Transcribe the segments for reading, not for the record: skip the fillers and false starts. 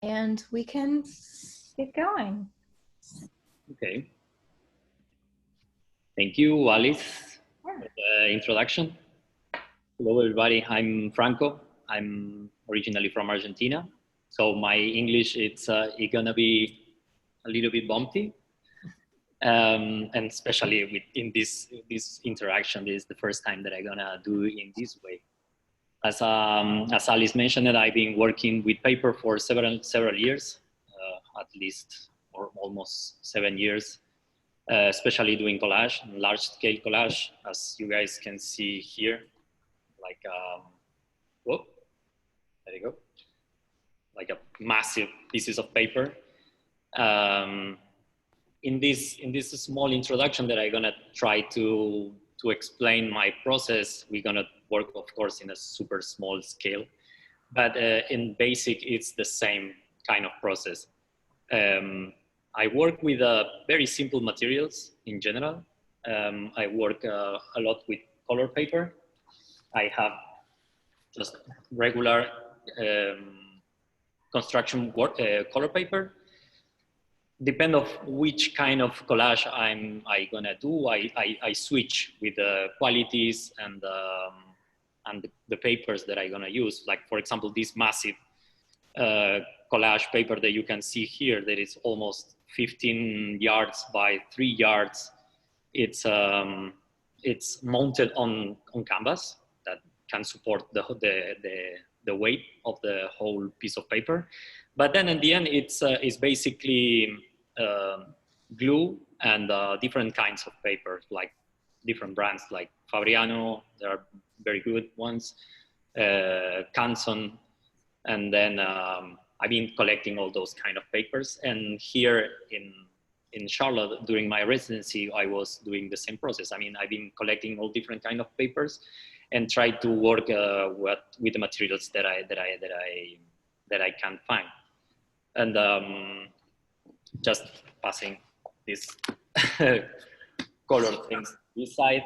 and we can get going. Okay. Thank you, Alice, Yeah. for the introduction. Hello, everybody. I'm Franco. I'm originally from Argentina, so my English it's gonna be a little bit bumpy, and especially in this interaction, this is the first time that I'm gonna do in this way. As Alice mentioned, I've been working with paper for several years, at least or almost 7 years. Especially doing collage, large-scale collage, as you guys can see here, like whoop, there you go, like a massive pieces of paper. In this small introduction that I'm gonna try to explain my process, we're gonna work, of course, in a super small scale, but in basic, it's the same kind of process. I work with very simple materials in general. I work a lot with color paper. I have just regular construction work, color paper. Depend of which kind of collage I gonna do. I switch with the qualities and the papers that I gonna use. Like for example, this massive collage paper that you can see here that is almost 15 yards by 3 yards. It's mounted on canvas that can support the weight of the whole piece of paper. But then in the end, it's basically glue and different kinds of paper, like different brands like Fabriano, there are very good ones, Canson, and then I've been collecting all those kind of papers. And here in Charlotte, during my residency, I was doing the same process. I mean, I've been collecting all different kind of papers and try to work with the materials that I can find. And just passing this color things this side,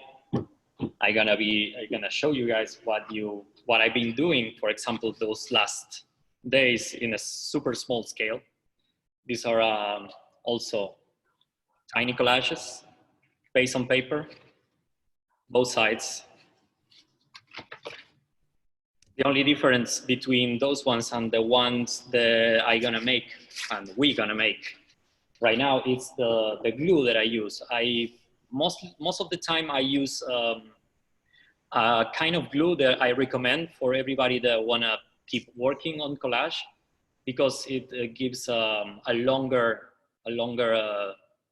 I'm gonna show you guys what I've been doing. For example, those last days in a super small scale. These are also tiny collages based on paper, both sides. The only difference between those ones and the ones that I'm gonna make and we're gonna make right now is the glue that I use. Most of the time I use a kind of glue that I recommend for everybody that wanna keep working on collage, because it gives a longer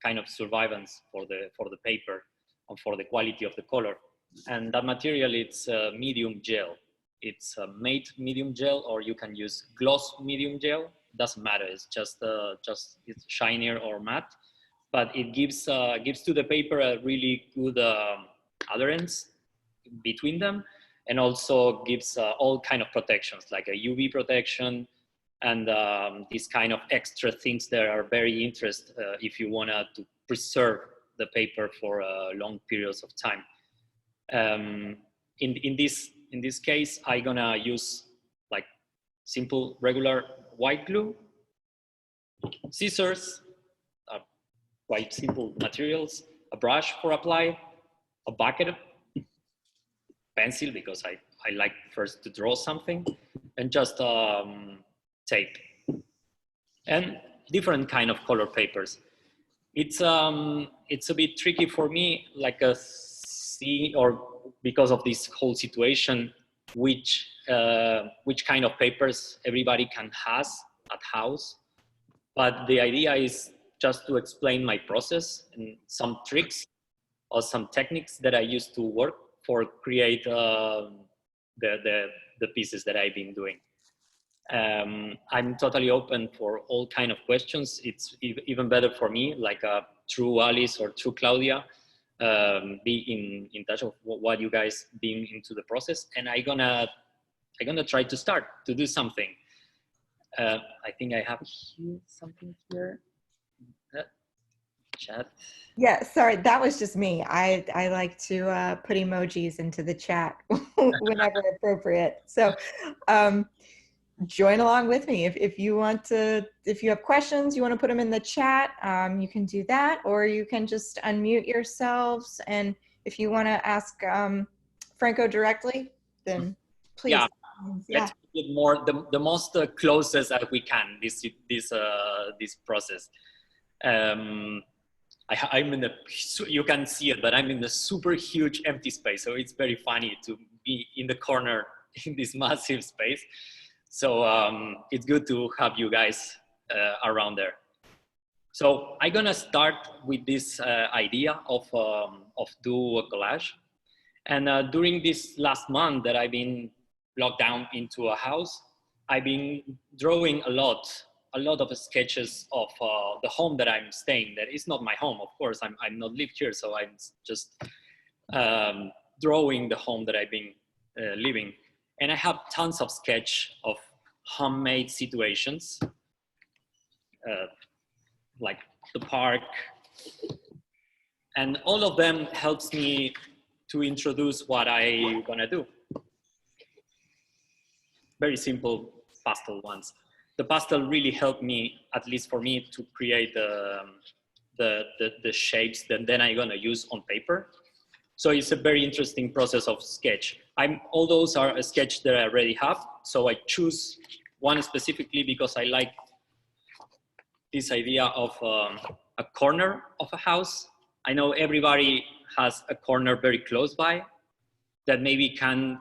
kind of survivance for the paper and for the quality of the color. And that material, it's medium gel. It's a matte medium gel, or you can use gloss medium gel. Doesn't matter. It's just it's shinier or matte, but it gives to the paper a really good adherence between them, and also gives all kind of protections like a UV protection and these kind of extra things that are very interesting if you want to preserve the paper for long periods of time. In this case, I'm gonna use like simple regular white glue, scissors, quite simple materials, a brush for apply, a bucket, pencil because I like first to draw something, and just tape and different kind of color papers. It's a bit tricky for me, like because of this whole situation, which kind of papers everybody can has at house. But the idea is just to explain my process and some tricks or some techniques that I used to work for create the pieces that I've been doing. I'm totally open for all kind of questions. It's even better for me, like through Alice or through Claudia, be in touch of what you guys been into the process, and I'm gonna try to start to do something. I think I have here something here. Chat. Yeah, sorry, that was just me. I like to put emojis into the chat whenever appropriate. So join along with me. If you want to, if you have questions, you want to put them in the chat, you can do that, or you can just unmute yourselves. And if you want to ask Franco directly, then please. Yeah, Yeah. let's make it more the most closest as we can this process. I'm in the, you can see it, but I'm in the super huge empty space, so it's very funny to be in the corner in this massive space. So it's good to have you guys around there. So I'm gonna start with this idea of do a collage. And during this last month that I've been locked down into a house, I've been drawing a lot of sketches of the home that I'm staying. That is not my home, of course. I'm not lived here, so I'm just drawing the home that I've been living. And I have tons of sketch of homemade situations, like the park, and all of them helps me to introduce what I wanna do. Very simple pastel ones. The pastel really helped me, at least for me, to create the shapes that then I'm gonna use on paper. So it's a very interesting process of sketch. All those are a sketch that I already have. So I choose one specifically because I like this idea of a corner of a house. I know everybody has a corner very close by that maybe can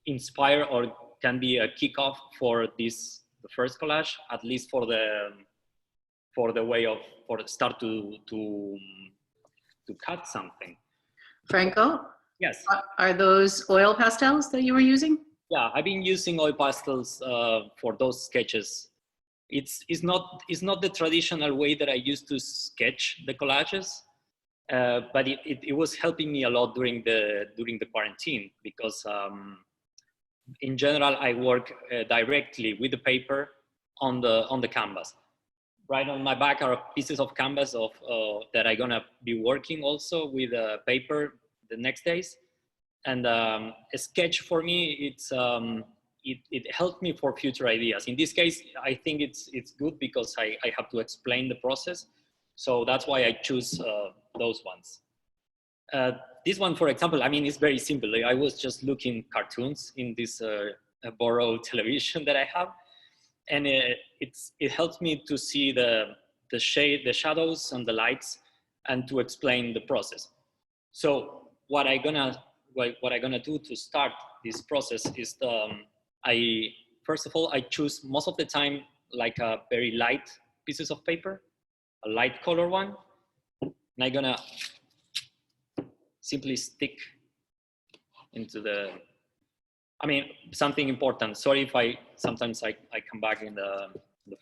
inspire or can be a kickoff for the first collage, at least for the way of start to cut something. Franco? Yes. Are those oil pastels that you were using? Yeah, I've been using oil pastels for those sketches. It's not the traditional way that I used to sketch the collages, but it was helping me a lot during the quarantine because in general I work directly with the paper on the canvas. Right on my back are pieces of canvas of that I'm gonna be working also with paper the next days. And a sketch for me, it helped me for future ideas. In this case, I think it's good because I have to explain the process. So that's why I choose those ones. This one, for example, I mean, it's very simple. I was just looking cartoons in this borrowed television that I have. And it helps me to see the shadows and the lights and to explain the process. So what I'm gonna do to start this process is first of all, I choose most of the time like a very light pieces of paper, a light color one. And I'm gonna simply stick into something important. Sorry if sometimes I come back in the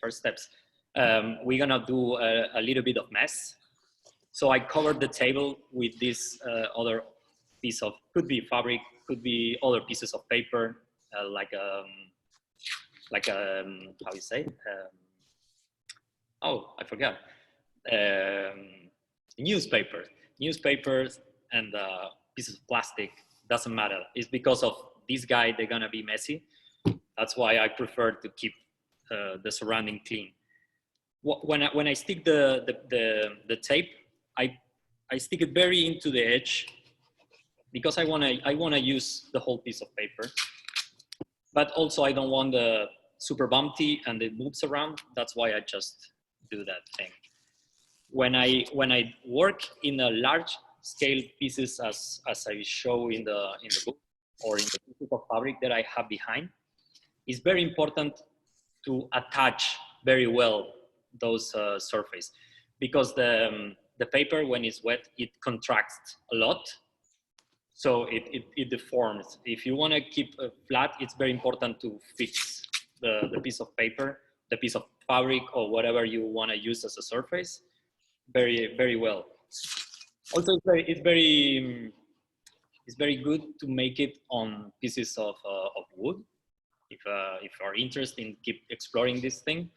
first steps. We're gonna do a little bit of mess. So I covered the table with this other piece of, could be fabric, could be other pieces of paper, like how you say? Oh, I forgot. Newspapers and pieces of plastic, doesn't matter. It's because of this guy, they're gonna be messy. That's why I prefer to keep the surrounding clean. When I stick the tape, I stick it very into the edge because I wanna use the whole piece of paper, but also I don't want the super bumpy and it moves around. That's why I just do that thing. When I work in a large scale pieces as I show in the book or in the pieces of fabric that I have behind, it's very important to attach very well those surface because the paper, when it's wet, it contracts a lot, so it deforms. If you want to keep flat, it's very important to fix the piece of paper, the piece of fabric, or whatever you want to use as a surface very well. Also, it's very good to make it on pieces of wood. If you are interested in keep exploring this thing,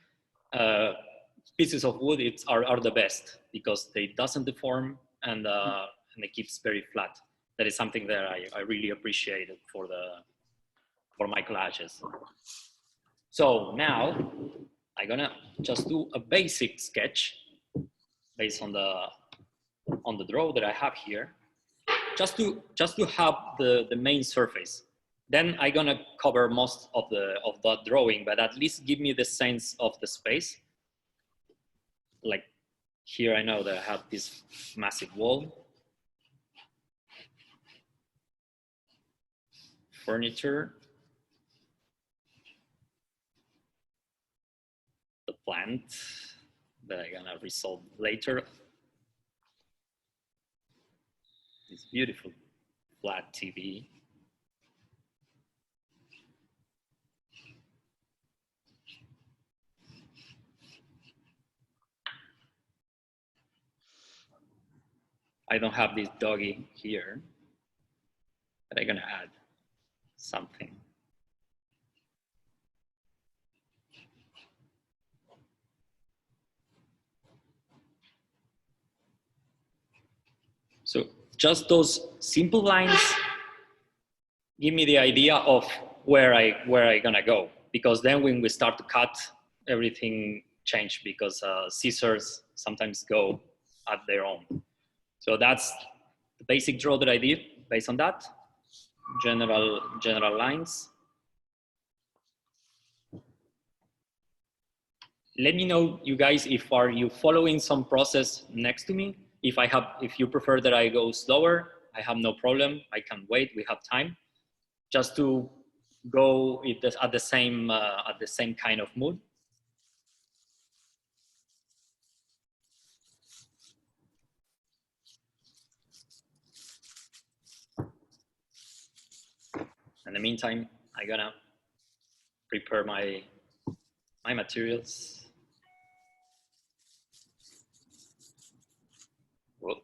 pieces of wood are the best because they doesn't deform and it keeps very flat. That is something that I really appreciated for my collages. So now I'm gonna just do a basic sketch based on the draw that I have here, just to have the main surface. Then I'm gonna cover most of that drawing, but at least give me the sense of the space. Like here, I know that I have this massive wall, furniture, the plant that I'm gonna resolve later. This beautiful flat TV. I don't have this doggy here, but I'm gonna add something. So just those simple lines give me the idea of where I gonna go, because then when we start to cut, everything change, because scissors sometimes go at their own. So that's the basic draw that I did based on that. General lines. Let me know, you guys, if are you following some process next to me. If you prefer that I go slower, I have no problem. I can wait. We have time, just to go at the same kind of mood. In the meantime, I'm gonna prepare my materials. Whoa.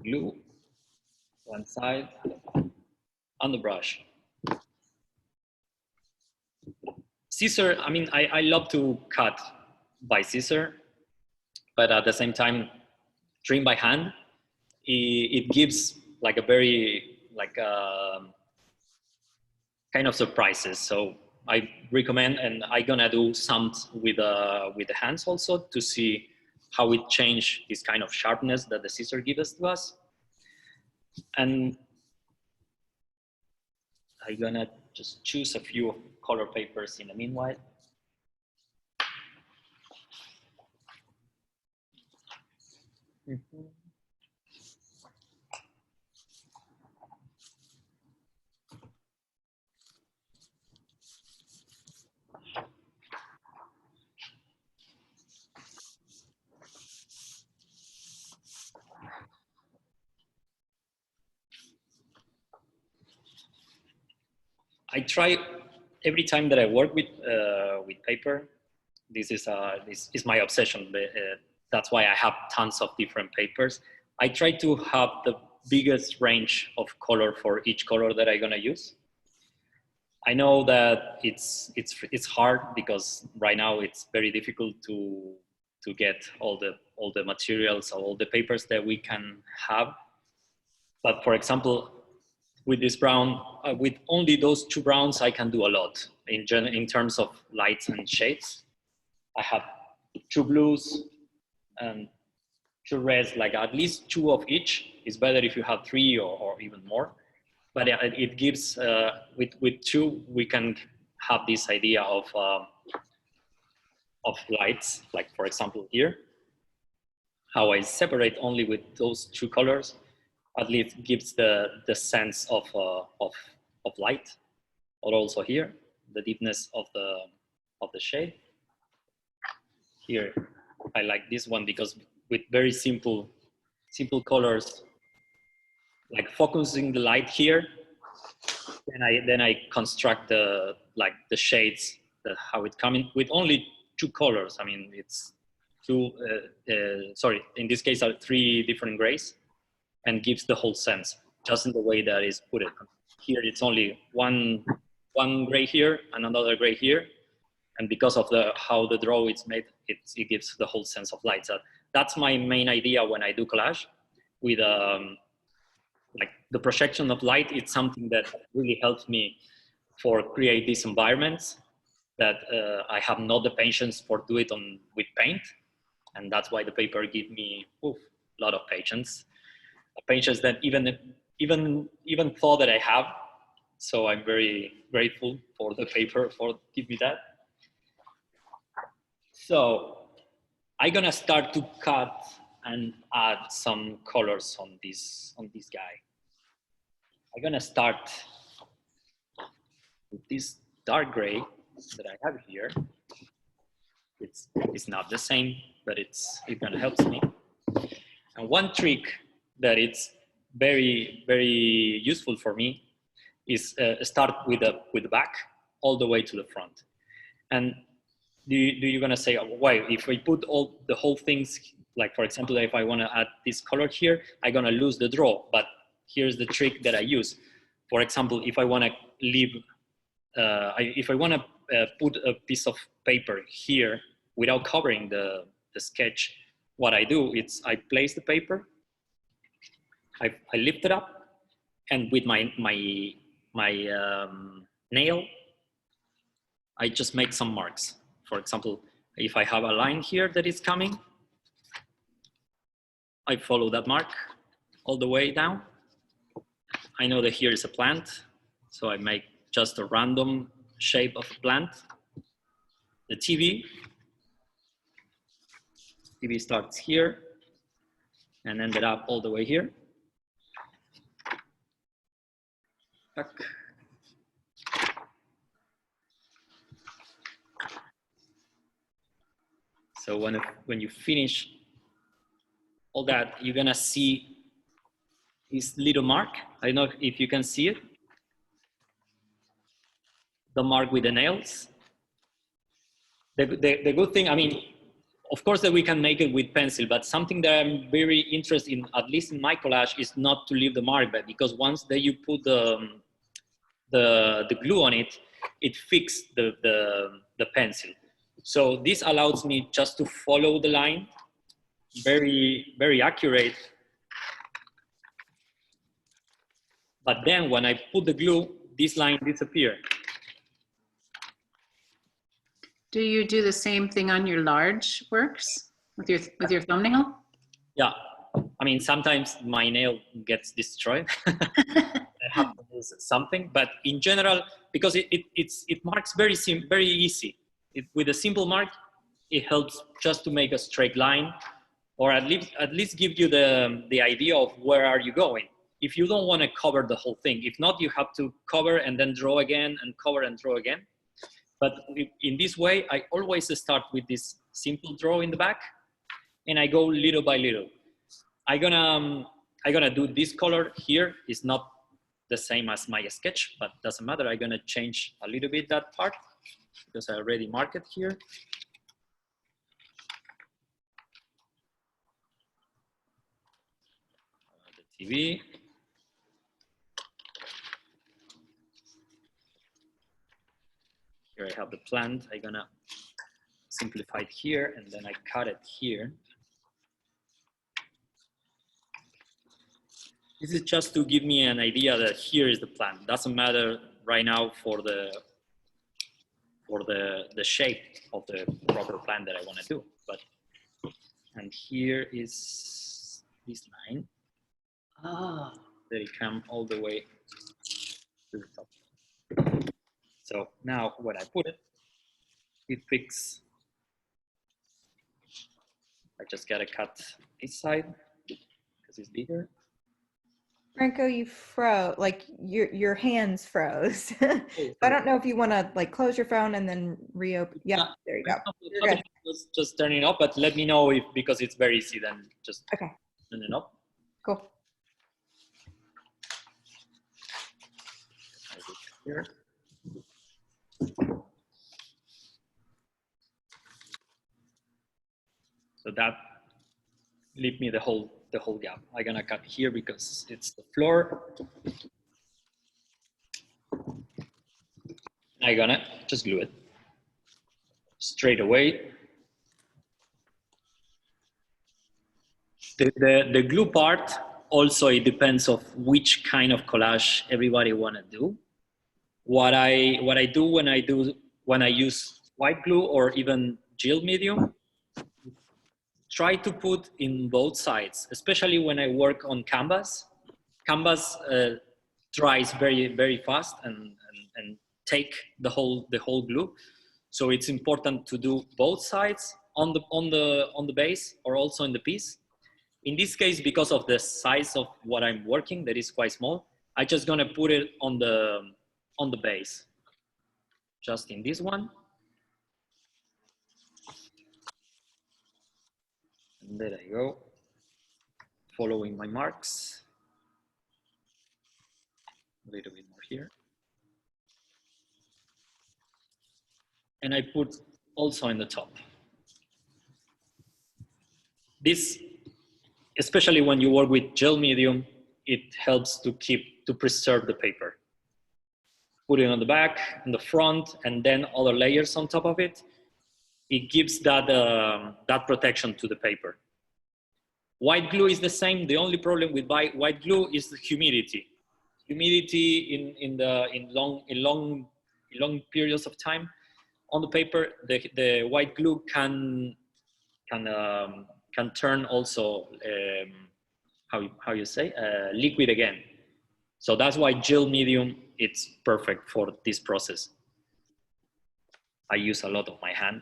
Glue one side on the brush. Scissor, I mean, I love to cut by scissor, but at the same time, trim by hand, it gives like a very, like kind of surprises. So I recommend, and I'm gonna do some with the hands also, to see how it change this kind of sharpness that the scissor gives to us. And I'm gonna just choose a few color papers in the meanwhile. Mm-hmm. I try every time that I work with paper. This is my obsession. That's why I have tons of different papers. I try to have the biggest range of color for each color that I'm gonna use. I know that it's hard, because right now it's very difficult to get all the materials or all the papers that we can have. But for example, with this brown, with only those two browns, I can do a lot in terms of lights and shades. I have two blues and two reds, like at least two of each. It's better if you have three or even more. But it gives, with two, we can have this idea of lights, like for example here, how I separate only with those two colors, at least gives the sense of light. Or also here, the deepness of the shade. Here, I like this one because with very simple colors, like focusing the light here, then I construct the shades, how it coming with only two colors. I mean, it's two. Sorry, in this case, are three different grays, and gives the whole sense just in the way that is put it. here it's only one gray here and another gray here. And because of how the draw is made, it gives the whole sense of light. So that's my main idea when I do collage. With like the projection of light, it's something that really helps me for create these environments that I have not the patience for do it with paint. And that's why the paper give me a lot of patience. Patience that even thought that I have. So I'm very grateful for the paper for give me that. So I'm gonna start to cut and add some colors on this guy. I'm gonna start with this dark gray that I have here. It's not the same, but it gonna help me. And one trick that it's very, very useful for me is start with the back all the way to the front. And do you gonna say, why? If I put the whole things, like for example, if I wanna add this color here, I'm gonna lose the draw. But here's the trick that I use. For example, if I wanna leave, if I wanna put a piece of paper here without covering the sketch, what I do is I place the paper, I lift it up, and with my nail, I just make some marks. For example, if I have a line here that is coming, I follow that mark all the way down. I know that here is a plant, so I make just a random shape of a plant. The TV starts here and ended up all the way here. Back. So when you finish all that, you're gonna see this little mark. I don't know if you can see it. The mark with the nails. The good thing, I mean, of course that we can make it with pencil, but something that I'm very interested in, at least in my collage, is not to leave the mark, but because once that you put the glue on it, it fixes the pencil. So this allows me just to follow the line, very, very accurate. But then when I put the glue, this line disappears. Do you do the same thing on your large works with your thumbnail? Yeah, I mean, sometimes my nail gets destroyed. I have to use something, but in general, because it marks very easy. With a simple mark, it helps just to make a straight line, or at least give you the idea of where are you going. If you don't want to cover the whole thing, if not, you have to cover and then draw again and cover and draw again. But in this way, I always start with this simple draw in the back, and I go little by little. I'm gonna do this color here. It's not the same as my sketch, but doesn't matter. I'm gonna change a little bit that part because I already marked it here. The TV. Here I have the plant. I'm gonna simplify it here, and then I cut it here. This is just to give me an idea that here is the plant. Doesn't matter right now for the shape of the proper plant that I want to do. But and here is this line. That it comes all the way to the top. So now when I put it, it fixes. I just gotta cut this side because it's bigger. Franco, you froze, like your hands froze. I don't know if you want to like close your phone and then reopen. Yeah, there you go. You're good. Just turn it off, but let me know if, because it's very easy, then just okay. Turn it off. Cool. Here. So that leave me the whole gap. I'm gonna cut here because it's the floor. I'm gonna just glue it straight away. The glue part also, it depends of which kind of collage everybody wanna do. What I do when I use white glue or even gel medium, try to put in both sides, especially when I work on canvas. Canvas dries very fast and take the whole glue. So it's important to do both sides on the base or also in the piece. In this case, because of the size of what I'm working, that is quite small, I'm just gonna put it on the base, just in this one. And there I go, following my marks. A little bit more here. And I put also in the top. This, especially when you work with gel medium, it helps to preserve the paper. Put it on the back, on the front, and then other layers on top of it. It gives that, that protection to the paper. White glue is the same. The only problem with white glue is the humidity. Humidity in long periods of time on the paper, the white glue can turn also how you say liquid again. So that's why gel medium, it's perfect for this process. I use a lot of my hand,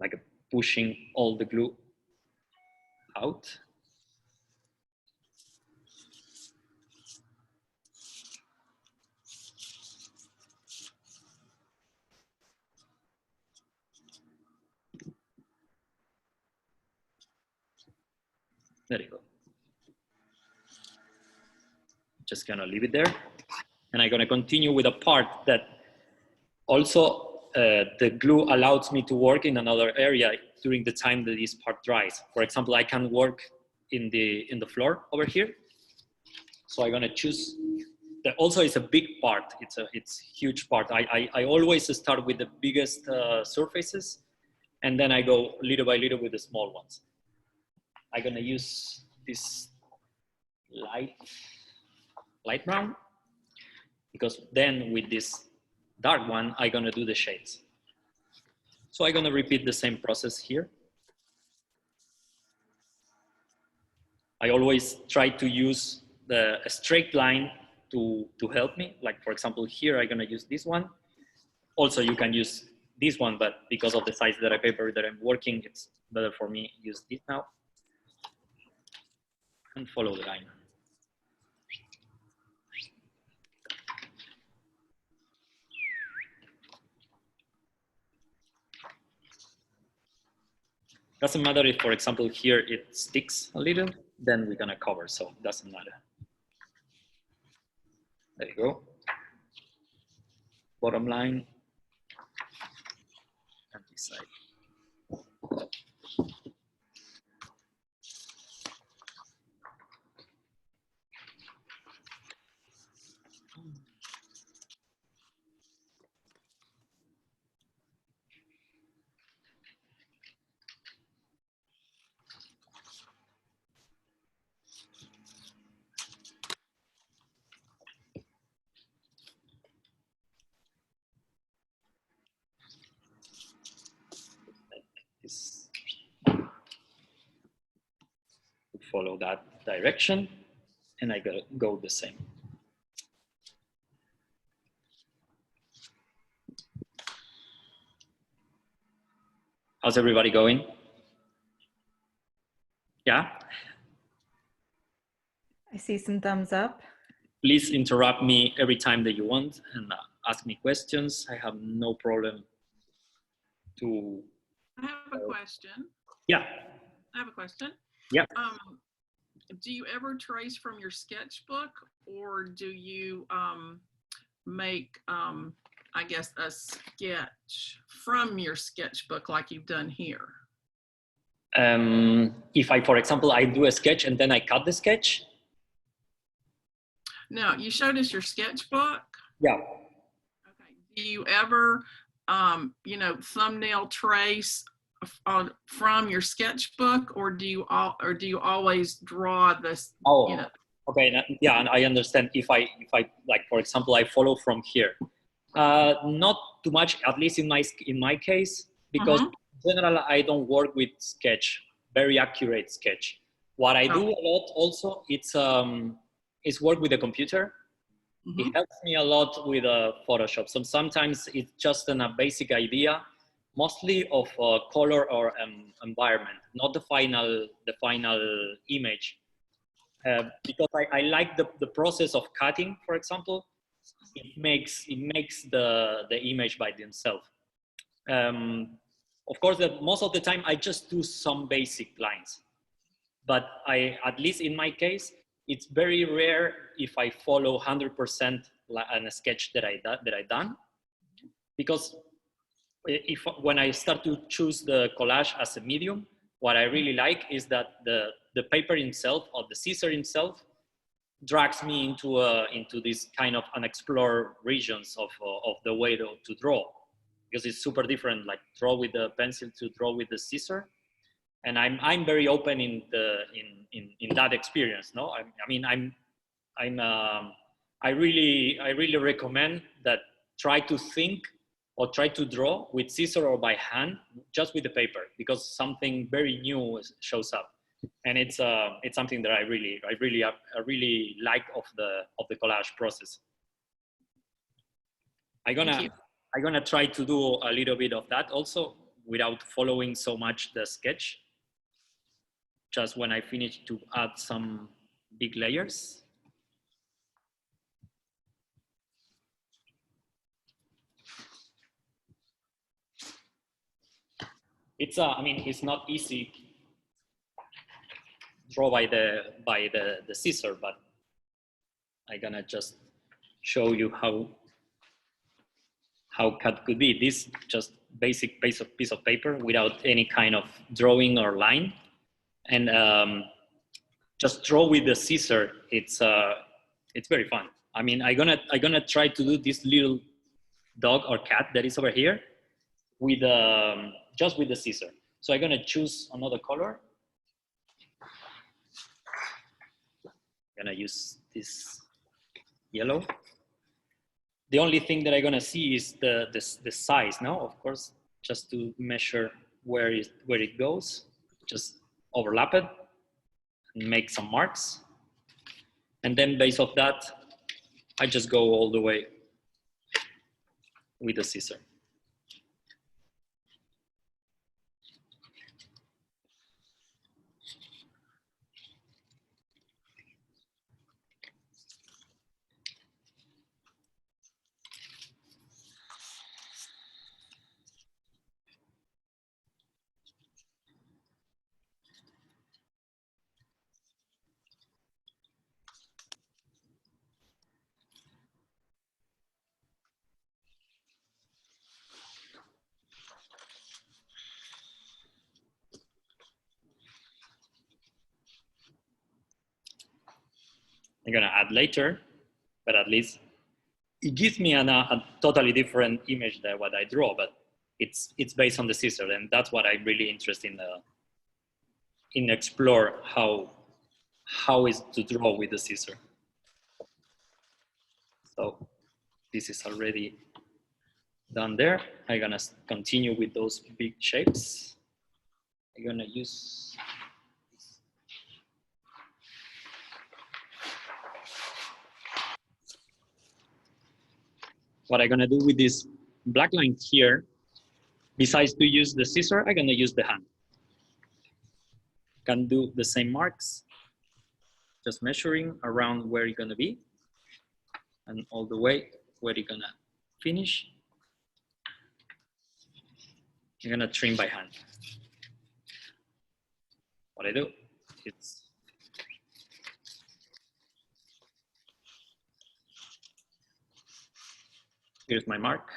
like pushing all the glue out. There you go. Just gonna leave it there. And I'm gonna continue with a part that also the glue allows me to work in another area during the time that this part dries. For example, I can work in the floor over here. So I'm gonna choose, that also is a big part. It's a huge part. I always start with the biggest surfaces, and then I go little by little with the small ones. I'm gonna use this light brown, because then with this dark one, I'm gonna do the shades. So I'm gonna repeat the same process here. I always try to use a straight line to help me. Like for example, here I'm gonna use this one. Also, you can use this one, but because of the size that paper that I'm working, it's better for me to use this now. And follow the line. Doesn't matter if, for example, here it sticks a little, then we're gonna cover, so it doesn't matter. There you go. Bottom line, and this side. Follow that direction, and I gotta go the same. How's everybody going? Yeah? I see some thumbs up. Please interrupt me every time that you want and ask me questions. I have no problem to... I have a question. Yeah. I have a question. Yeah. Do you ever trace from your sketchbook, or do you make, I guess, a sketch from your sketchbook like you've done here? If I, for example, I do a sketch and then I cut the sketch. No, you showed us your sketchbook. Yeah. Do you ever, you know, thumbnail trace from your sketchbook, or do you always draw this? Oh, You know, okay. Yeah, and I understand. If I like, for example, I follow from here. Not too much, at least in my case, because in general I don't work with sketch, very accurate sketch. What I do a lot also, it's work with the computer. It helps me a lot with Photoshop. So sometimes it's just a basic idea, mostly of color or environment, not the final image. Because I like the process of cutting, for example. It makes the image by themselves. Of course, most of the time I just do some basic lines, but at least in my case, it's very rare if I follow 100% a sketch that I done, because when I start to choose the collage as a medium, what I really like is that the paper itself, or the scissor itself, drags me into this kind of unexplored regions of the way to draw, because it's super different, like draw with the pencil to draw with the scissor. And I'm very open in that experience. No, I really recommend that try to think or try to draw with scissor or by hand, just with the paper, because something very new shows up. And it's something that I really like of the collage process. I'm gonna try to do a little bit of that also, without following so much the sketch. Just when I finish, to add some big layers. It's I mean, it's not easy draw by the scissor, but I'm gonna just show you how cut could be. This just basic piece of paper without any kind of drawing or line, and just draw with the scissor. It's very fun. I mean, I'm gonna try to do this little dog or cat that is over here with just with the scissor. So I'm gonna choose another color. I'm gonna use this yellow. The only thing that I'm gonna see is the size now, of course, just to measure where it goes. Just overlap it and make some marks. And then based off that, I just go all the way with the scissor. I'm gonna add later, but at least it gives me a totally different image than what I draw, but it's based on the scissor, and that's what I'm really interested in explore how is to draw with the scissor. So this is already done there. I'm gonna continue with those big shapes. I'm gonna use what I'm gonna do with this black line here. Besides to use the scissor, I'm gonna use the hand. Can do the same marks, just measuring around where you're gonna be and all the way where you're gonna finish. I'm gonna trim by hand. What I do, here's my mark.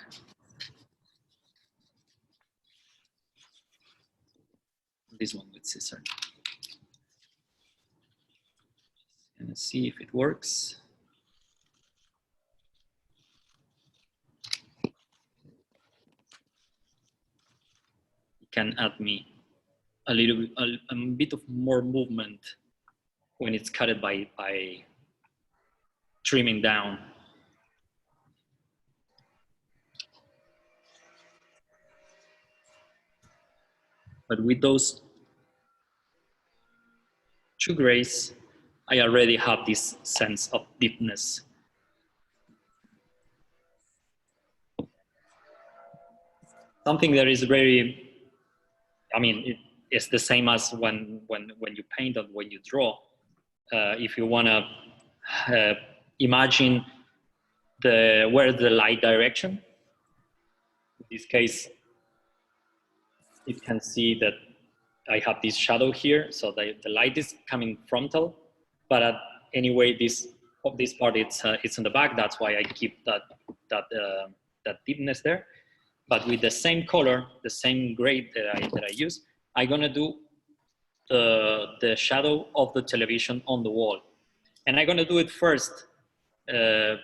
This one with scissor. And see if it works. can add me a little, a bit of more movement when it's cut by trimming down. But with those two grays, I already have this sense of deepness. Something that is very, I mean, it's the same as when you paint and when you draw. If you want to imagine where the light direction, in this case, it can see that I have this shadow here, so the light is coming frontal, but anyway, this part it's in the back. That's why I keep that deepness there. But with the same color, the same grade that I use, I'm gonna do the shadow of the television on the wall, and I'm gonna do it first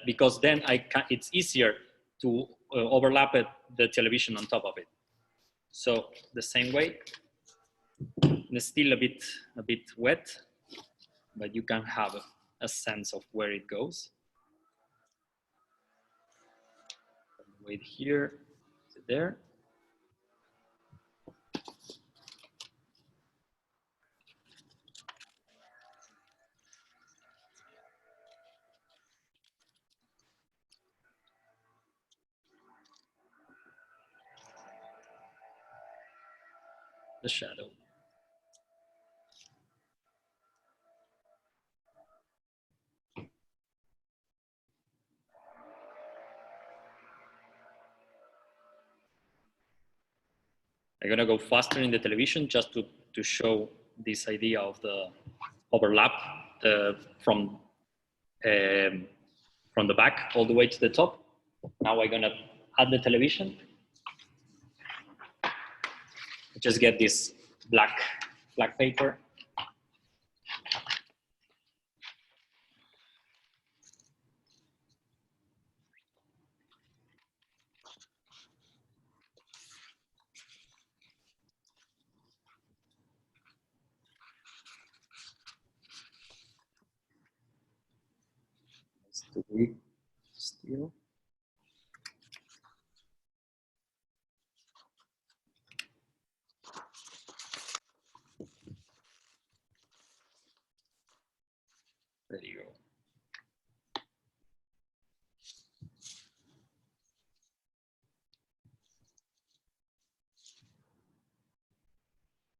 because then it's easier to overlap the television on top of it. So the same way. It's still a bit wet, but you can have a sense of where it goes. Wait here, there. The shadow. I'm gonna go faster in the television just to show this idea of the overlap from the back all the way to the top. Now I'm gonna add the television. Just get this black paper. Too weak still. There you go.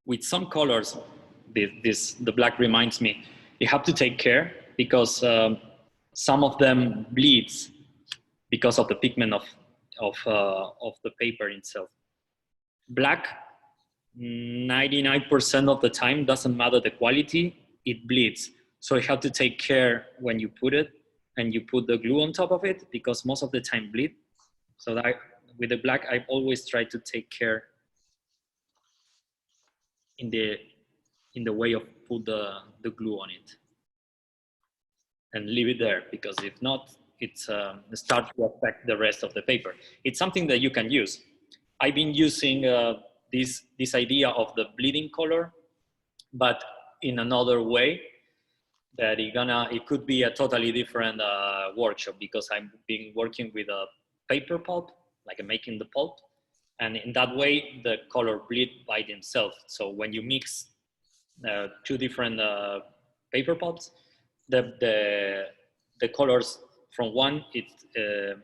With some colors, the black reminds me, you have to take care because some of them bleeds because of the pigment of the paper itself. Black, 99% of the time, doesn't matter the quality, it bleeds. So you have to take care when you put it and you put the glue on top of it because most of the time bleed. So that with the black, I always try to take care in the way of put the glue on it and leave it there, because if not, it starts to affect the rest of the paper. It's something that you can use. I've been using this idea of the bleeding color, but in another way that it could be a totally different workshop, because I've been working with a paper pulp, like making the pulp. And in that way, the color bleed by themselves. So when you mix two different paper pulps, the colors from one, it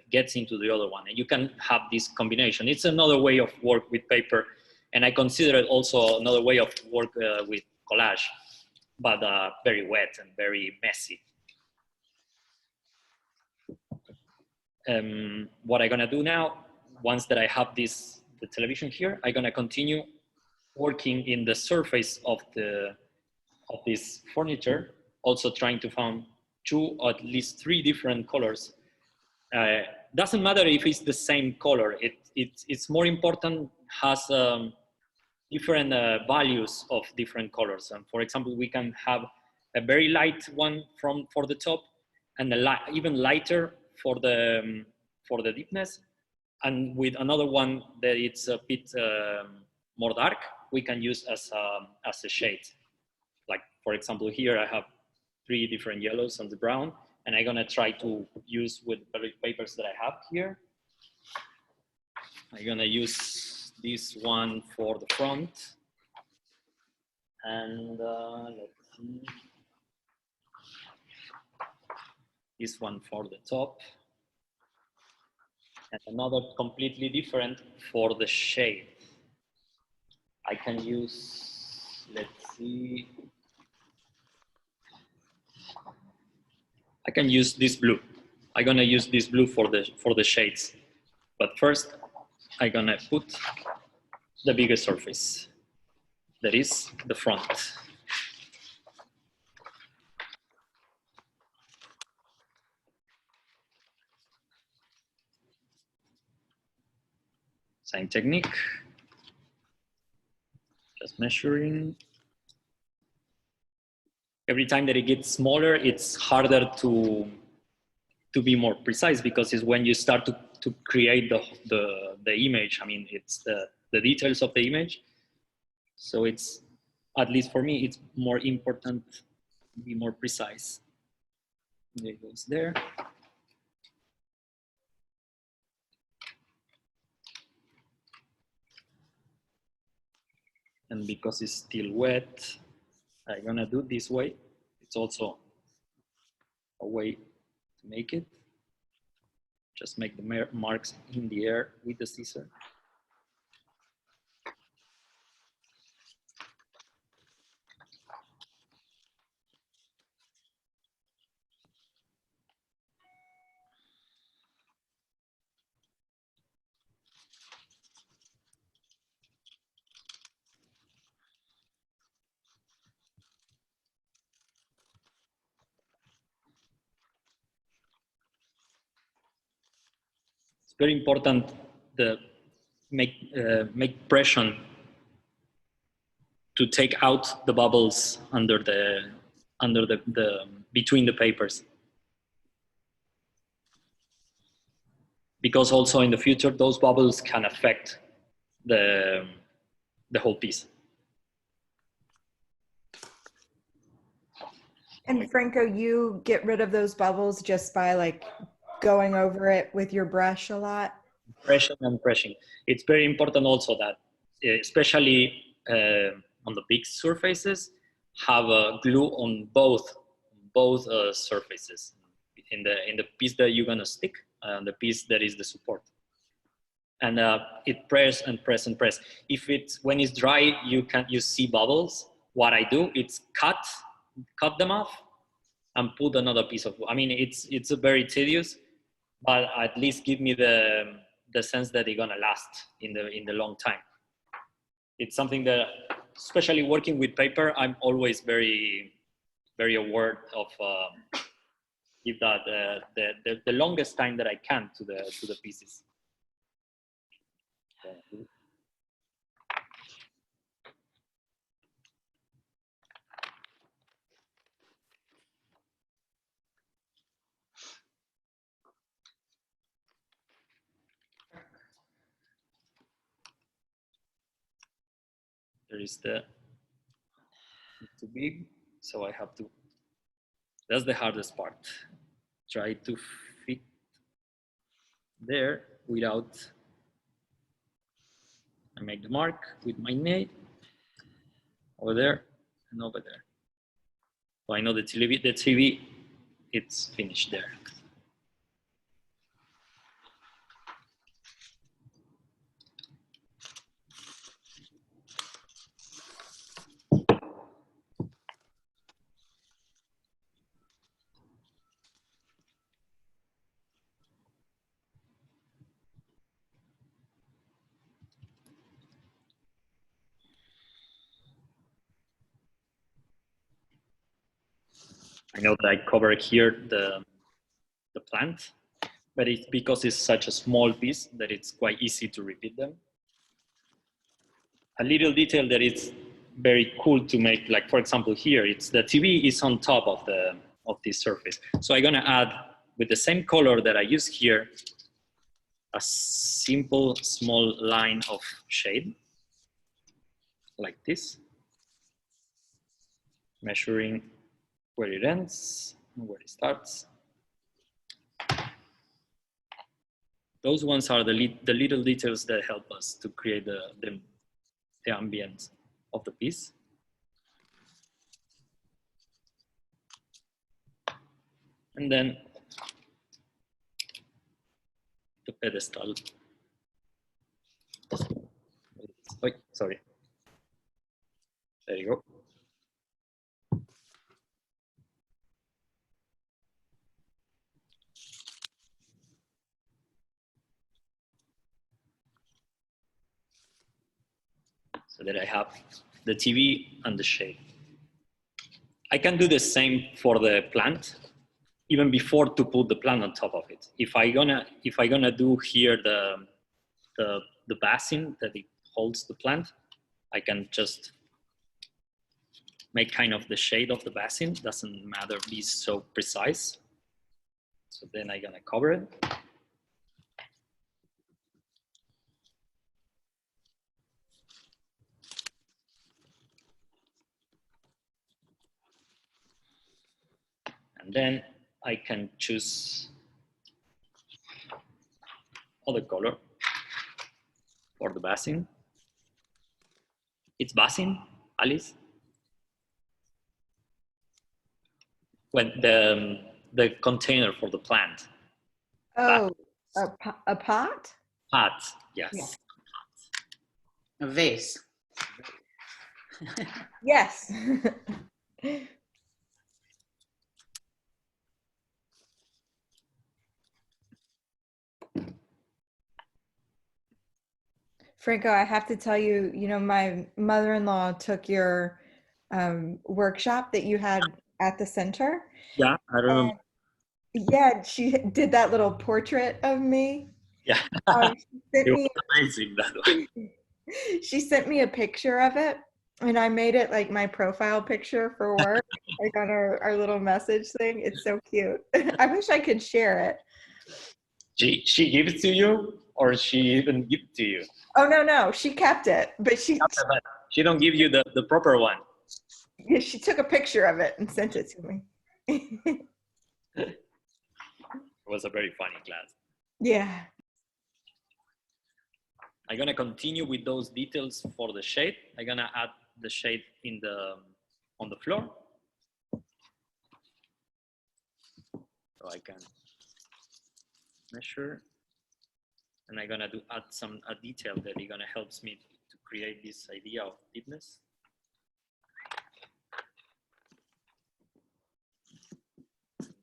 gets into the other one. And you can have this combination. It's another way of work with paper. And I consider it also another way of work with collage, but very wet and very messy. What I'm gonna do now, once that I have the television here, I'm gonna continue working in the surface of this furniture, also trying to find two or at least three different colors. Doesn't matter if it's the same color. It's more important has different values of different colors. And for example, we can have a very light one for the top, and even lighter for the deepness, and with another one that it's a bit more dark, we can use as a shade. Like for example, here I have 3 different yellows and the brown, and I'm gonna try to use with the papers that I have here. I'm gonna use this one for the front, and let's see, this one for the top, and another completely different for the shade. I can use, let's see, I can use this blue. I'm gonna use this blue for the shades. But first, I'm gonna put the biggest surface. That is the front. Same technique. Just measuring. Every time that it gets smaller, it's harder to be more precise, because it's when you start to create the image. I mean, it's the details of the image. So it's, at least for me, it's more important to be more precise. There it goes there. And because it's still wet, I'm gonna do it this way. It's also a way to make it. Just make the marks in the air with the scissor. It's very important to make pressure to take out the bubbles under the between the papers, because also in the future those bubbles can affect the whole piece. And Franco, you get rid of those bubbles just by like going over it with your brush a lot? Pressing and pressing. It's very important also that, especially on the big surfaces, have a glue on both surfaces, in the piece that you're gonna stick, and the piece that is the support. And it press and press and press. If it's, when it's dry, you see bubbles. What I do, it's cut them off and put another piece of, I mean, it's a very tedious, but at least give me the sense that they're gonna last in the long time. It's something that, especially working with paper, I'm always very, very aware of give that the longest time that I can to the pieces. There is too big, so I have to, that's the hardest part. Try to fit there without, I make the mark with my nail over there and over there. So I know the TV, it's finished there. I know that I covered here the plant, but it's because it's such a small piece that it's quite easy to repeat them. A little detail that is very cool to make, like for example here, it's the TV is on top of this surface. So I'm gonna add, with the same color that I use here, a simple small line of shade. like this, measuring where it ends and where it starts. Those ones are the little details that help us to create the ambient of the piece. And then the pedestal. Oh, sorry. There you go. So that I have the TV and the shade. I can do the same for the plant, even before to put the plant on top of it. If I gonna do here the basin that it holds the plant, I can just make kind of the shade of the basin. Doesn't matter be so precise. So then I'm gonna cover it. And then I can choose other color for the basin. It's basin, Alice? When the container for the plant. Oh, a pot? Pot, yes. Yeah. A vase. Yes. Franco, I have to tell you, my mother-in-law took your workshop that you had at the center. Yeah, I remember. Yeah, she did that little portrait of me. Yeah, She sent it me, was amazing that one. she sent me a picture of it, and I made it like my profile picture for work, like on our little message thing. It's so cute. I wish I could share it. She gives it to you, or she even give it to you? Oh, no, she kept it, but She don't give you the proper one. yeah, she took a picture of it and sent it to me. It was a very funny class. Yeah. I'm gonna continue with those details for the shade. I'm gonna add the shade on the floor. So I can measure, and I'm gonna add a detail that is gonna help me to create this idea of deepness.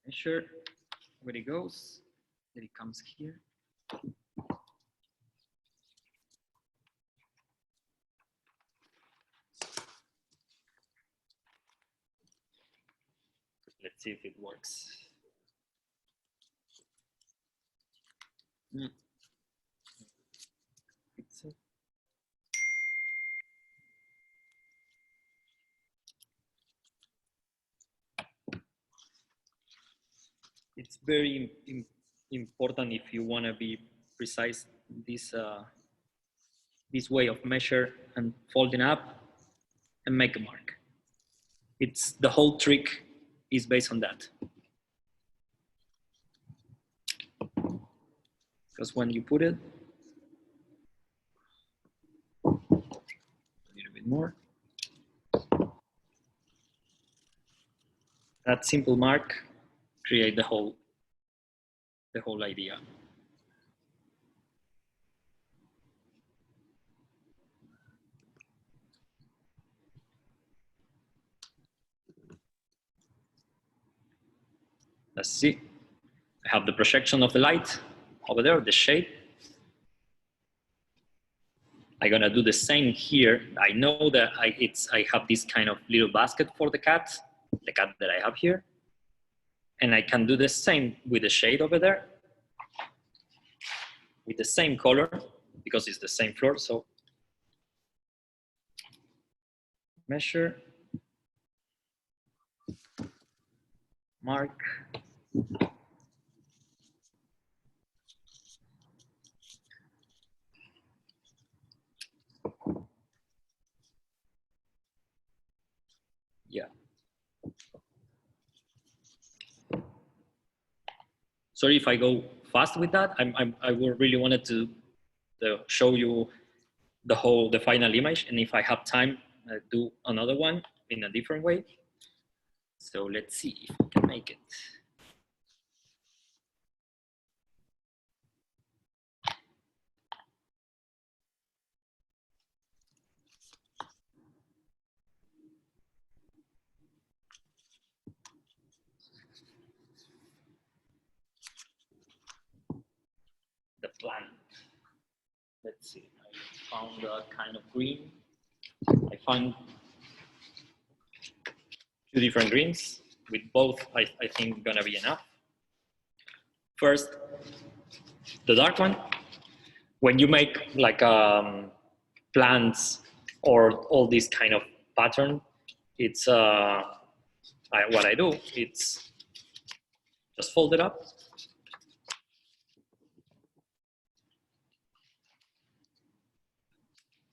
Measure where it goes, then it comes here. Let's see if it works. It's very important if you want to be precise. This way of measure and folding up and make a mark. It's the whole trick is based on that. Because when you put it a little bit more, that simple mark create the whole idea. Let's see. I have the projection of the light over there, the shade. I'm gonna do the same here. I know that I have this kind of little basket for the cat that I have here. And I can do the same with the shade over there, with the same color, because it's the same floor. So measure, mark, sorry if I go fast with that. I really wanted to show you the final image, and if I have time, I'll do another one in a different way. So let's see if we can make it. The plant. Let's see. I found a kind of green. I found two different greens. With both, I think gonna be enough. First, the dark one. When you make like plants or all this kind of pattern, it's what I do. It's just fold it up.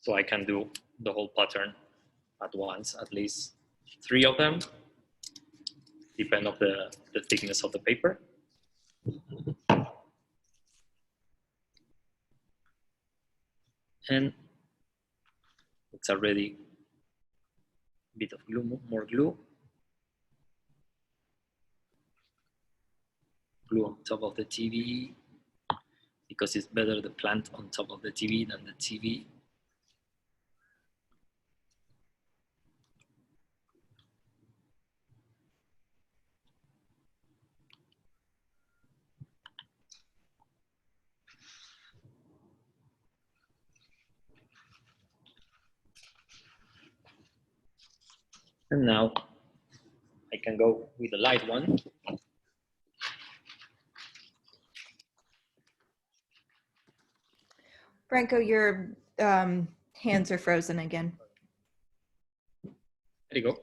So I can do the whole pattern at once, at least 3 of them, depend on the thickness of the paper. And it's already a bit of glue, more glue. Glue on top of the TV, because it's better the plant on top of the TV than the TV. And now I can go with the light one. Franco, your hands are frozen again. There you go.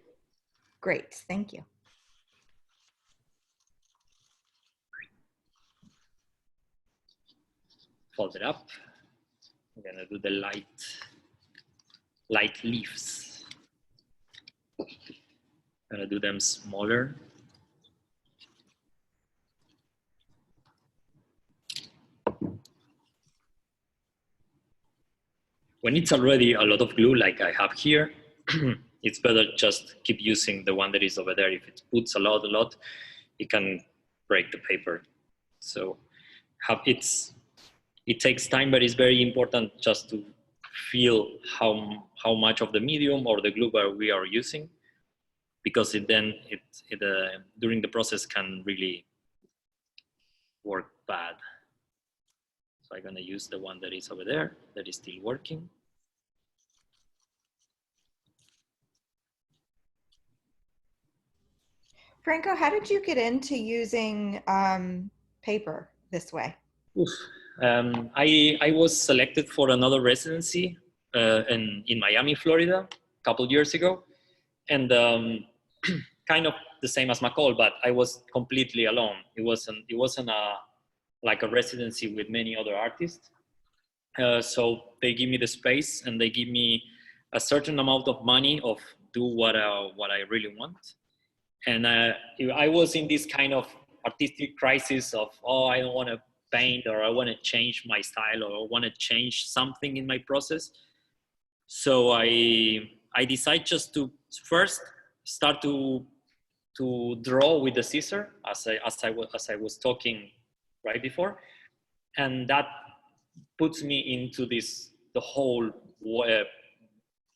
Great, thank you. Fold it up. I'm gonna do the light leaves. I'm gonna do them smaller. When it's already a lot of glue like I have here, it's better just keep using the one that is over there. If it puts a lot, it can break the paper. So it takes time, but it's very important just to feel how much of the medium or the glue bar we are using, because during the process can really work bad. So I'm gonna use the one that is over there that is still working. Franco, how did you get into using paper this way? Oof. I was selected for another residency in Miami, Florida, a couple years ago, and kind of the same as McCall, but I was completely alone. It wasn't like a residency with many other artists. So they give me the space and they give me a certain amount of money of do what I really want. And I was in this kind of artistic crisis of, oh, I don't want to paint, or I want to change my style, or I want to change something in my process. So I decided just to first start to draw with the scissor, as I was talking right before, and that puts me into the whole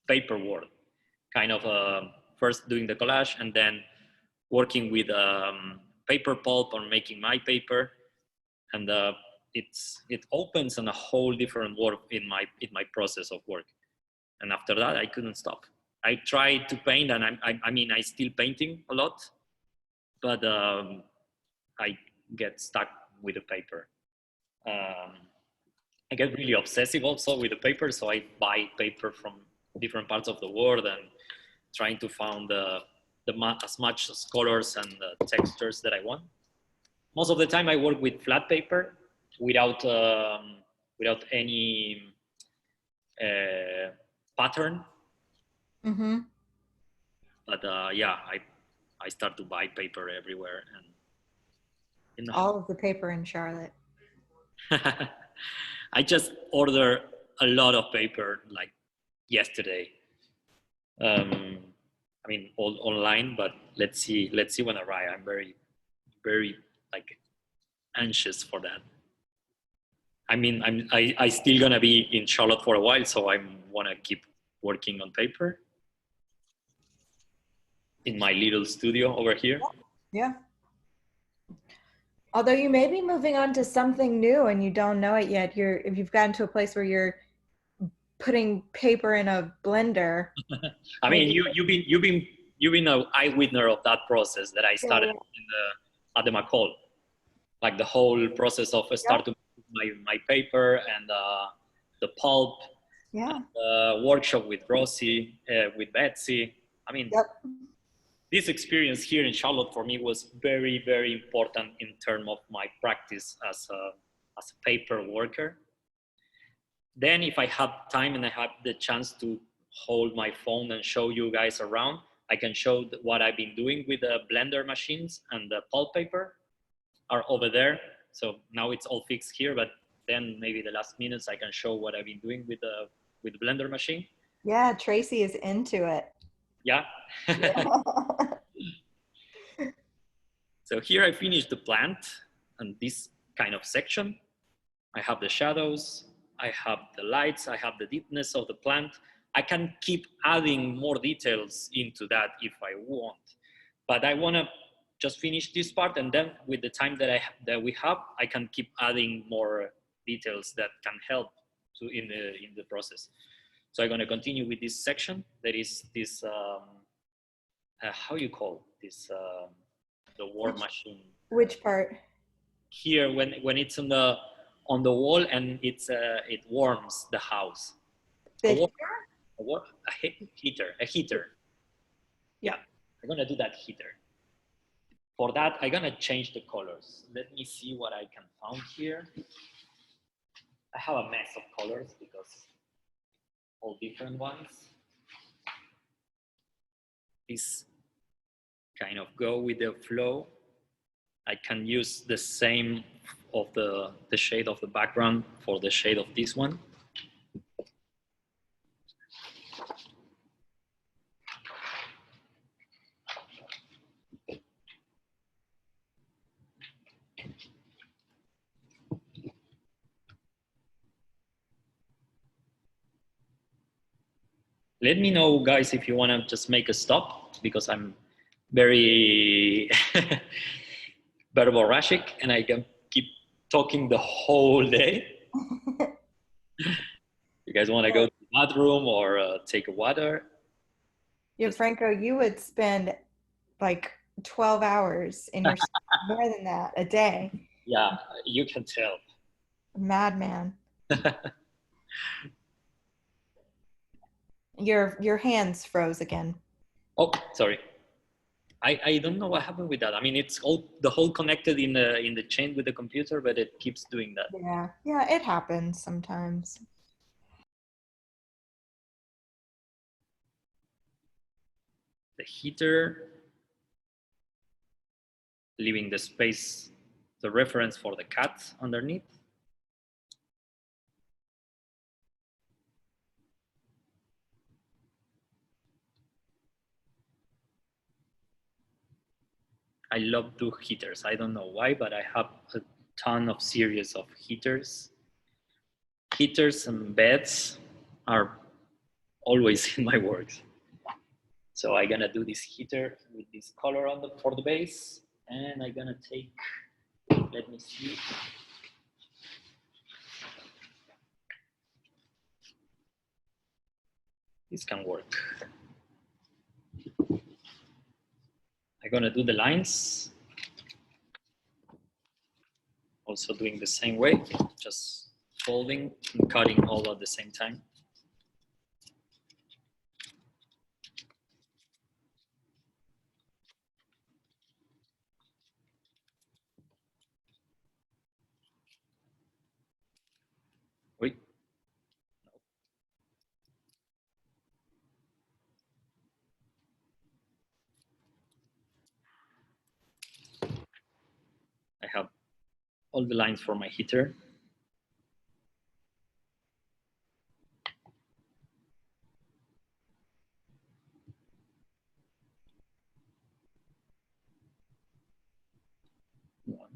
paper world, kind of first doing the collage and then working with paper pulp or making my paper, and it opens on a whole different world in my process of work. And after that, I couldn't stop. I tried to paint, and I still painting a lot, but I get stuck with the paper. I get really obsessive also with the paper, so I buy paper from different parts of the world and trying to find as much colors and textures that I want. Most of the time, I work with flat paper without any pattern. Mm-hmm. But yeah, I start to buy paper everywhere, and in the All of the paper in Charlotte. I just ordered a lot of paper like yesterday. I mean, all online, but let's see when I arrive. I'm very like anxious for that. I mean, I still gonna be in Charlotte for a while, so I wanna keep working on paper in my little studio over here. Yeah. Although you may be moving on to something new and you don't know it yet. If you've gotten to a place where you're putting paper in a blender. I mean, you've been an eyewitness of that process that I started at the McCall, like the whole process of starting my paper and the pulp. Yeah. Workshop with Rosie, with Betsy. I mean, this experience here in Charlotte for me was very, very important in terms of my practice as a paper worker. Then if I have time and I have the chance to hold my phone and show you guys around, I can show what I've been doing with the blender machines, and the pulp paper are over there. So now it's all fixed here, but then maybe the last minutes I can show what I've been doing with the blender machine. Yeah, Tracy is into it. Yeah. So here I finished the plant and this kind of section. I have the shadows, I have the lights, I have the deepness of the plant. I can keep adding more details into that if I want, but I want to just finish this part, and then with the time that we have, I can keep adding more details that can help in the process. So I'm going to continue with this section. That is this how you call this the war machine. Which part? Here, when it's on the wall and it warms the house. The heater. Yeah, I'm gonna do that heater. For that, I'm gonna change the colors. Let me see what I can find here. I have a mess of colors because all different ones. This kind of go with the flow. I can use the same of the shade of the background for the shade of this one. Let me know, guys, if you want to just make a stop, because I'm very verbal-rashic and I can keep talking the whole day. You guys want to go to the bathroom or take a water? Yeah, Franco, you would spend like 12 hours in your more than that a day. Yeah, you can tell. Madman. Your hands froze again. Oh, sorry. I don't know what happened with that. I mean, it's all the whole connected in the chain with the computer, but it keeps doing that. Yeah, it happens sometimes. The heater, leaving the space, the reference for the cat underneath. I love do heaters. I don't know why, but I have a ton of series of heaters. Heaters and beds are always in my works. So I'm gonna do this heater with this color on for the base, and I'm gonna take, let me see. This can work. I'm gonna do the lines. Also doing the same way, just folding and cutting all at the same time. Wait. I have all the lines for my heater. One.